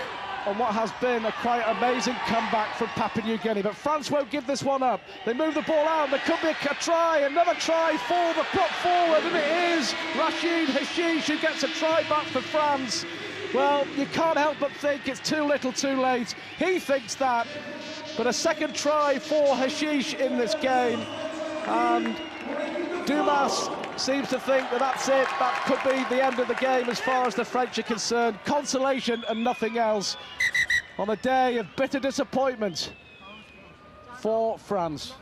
on what has been a quite amazing comeback from Papua New Guinea. But France won't give this one up. They move the ball out, and there could be a try, another try for the put forward, and it is Rachid Hashish who gets a try back for France. Well, you can't help but think it's too little too late. He thinks that, but a second try for Hashish in this game, and Dumas seems to think that that's it. That could be the end of the game as far as the French are concerned. Consolation and nothing else on a day of bitter disappointment for France.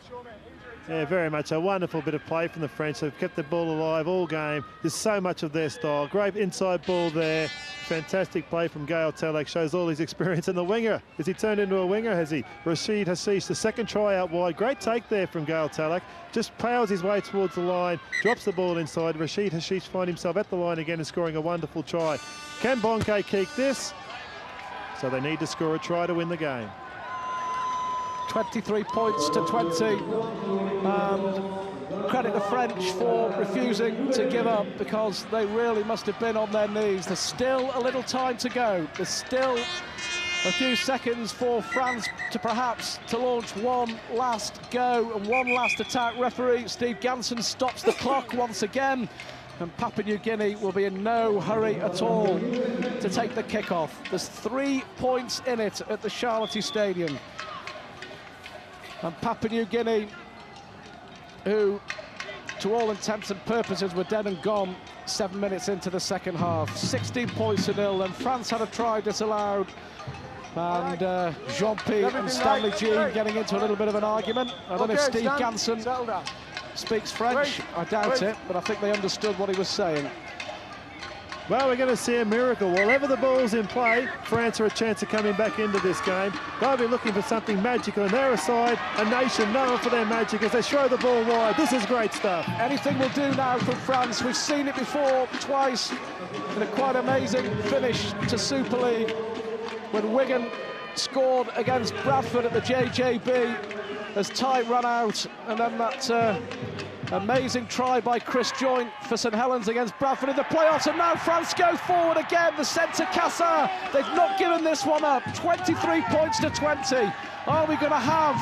Yeah, very much. A wonderful bit of play from the French. They've kept the ball alive all game. There's so much of their style. Great inside ball there. Fantastic play from Gael Telek. Shows all his experience. And the winger, has he turned into a winger, has he? Rashid Hashish, the second try out wide. Great take there from Gael Telek. Just powers his way towards the line, drops the ball inside. Rashid Hashish finds himself at the line again and scoring a wonderful try. Can Bonke keep this? So they need to score a try to win the game. 23 points to 20. And credit the French for refusing to give up, because they really must have been on their knees. There's still a little time to go. There's still a few seconds for France to launch one last go and one last attack. Referee Steve Ganson stops the clock once again, and Papua New Guinea will be in no hurry at all to take the kickoff. There's 3 points in it at the Charlotte Stadium. And Papua New Guinea, who to all intents and purposes were dead and gone 7 minutes into the second half. 16 points to nil, and France had a try disallowed. And Jean-Pierre and Stanley Jean getting into a little bit of an argument. I don't know if Steve Ganson speaks French. I doubt it, but I think they understood what he was saying. Well, we're going to see a miracle. Whenever the ball's in play, France are a chance of coming back into this game. They'll be looking for something magical, and they're a side, a nation known for their magic as they throw the ball wide. This is great stuff. Anything will do now from France. We've seen it before twice in a quite amazing finish to Super League when Wigan scored against Bradford at the JJB as time ran out, and then that amazing try by Chris Joynt for St Helens against Bradford in the playoffs, and now France go forward again. The centre Cassar, they've not given this one up. 23 points to 20. Are we going to have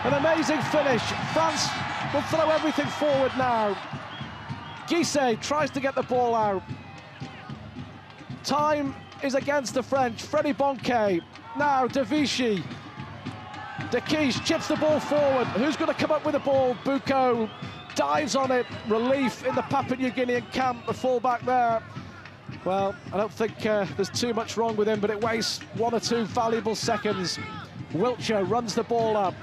an amazing finish? France will throw everything forward now. Guisset tries to get the ball out. Time is against the French. Freddie Bonke, now De Vichy. De Quiche chips the ball forward. Who's going to come up with the ball? Bucco dives on it. Relief in the Papua New Guinean camp, the fullback there. Well, I don't think there's too much wrong with him, but it wastes 1 or 2 valuable seconds. Wiltshire runs the ball up.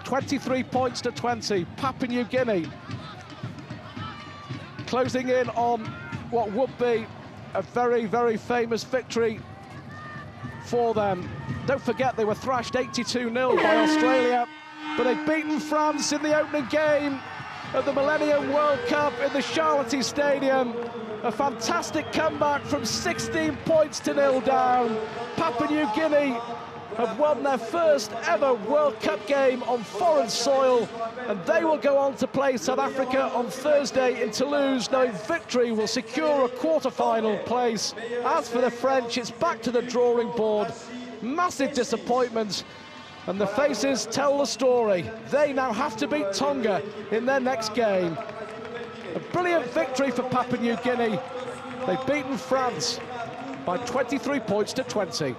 23 points to 20. Papua New Guinea closing in on what would be a very, very famous victory for them. Don't forget, they were thrashed 82-0 by Australia, but they've beaten France in the opening game of the Millennium World Cup in the Charlotte Stadium. A fantastic comeback from 16 points to 0 down. Papua New Guinea have won their first ever World Cup game on foreign soil, and they will go on to play South Africa on Thursday in Toulouse, knowing victory will secure a quarter-final place. As for the French, it's back to the drawing board. Massive disappointment, and the faces tell the story. They now have to beat Tonga in their next game. A brilliant victory for Papua New Guinea. They've beaten France by 23 points to 20.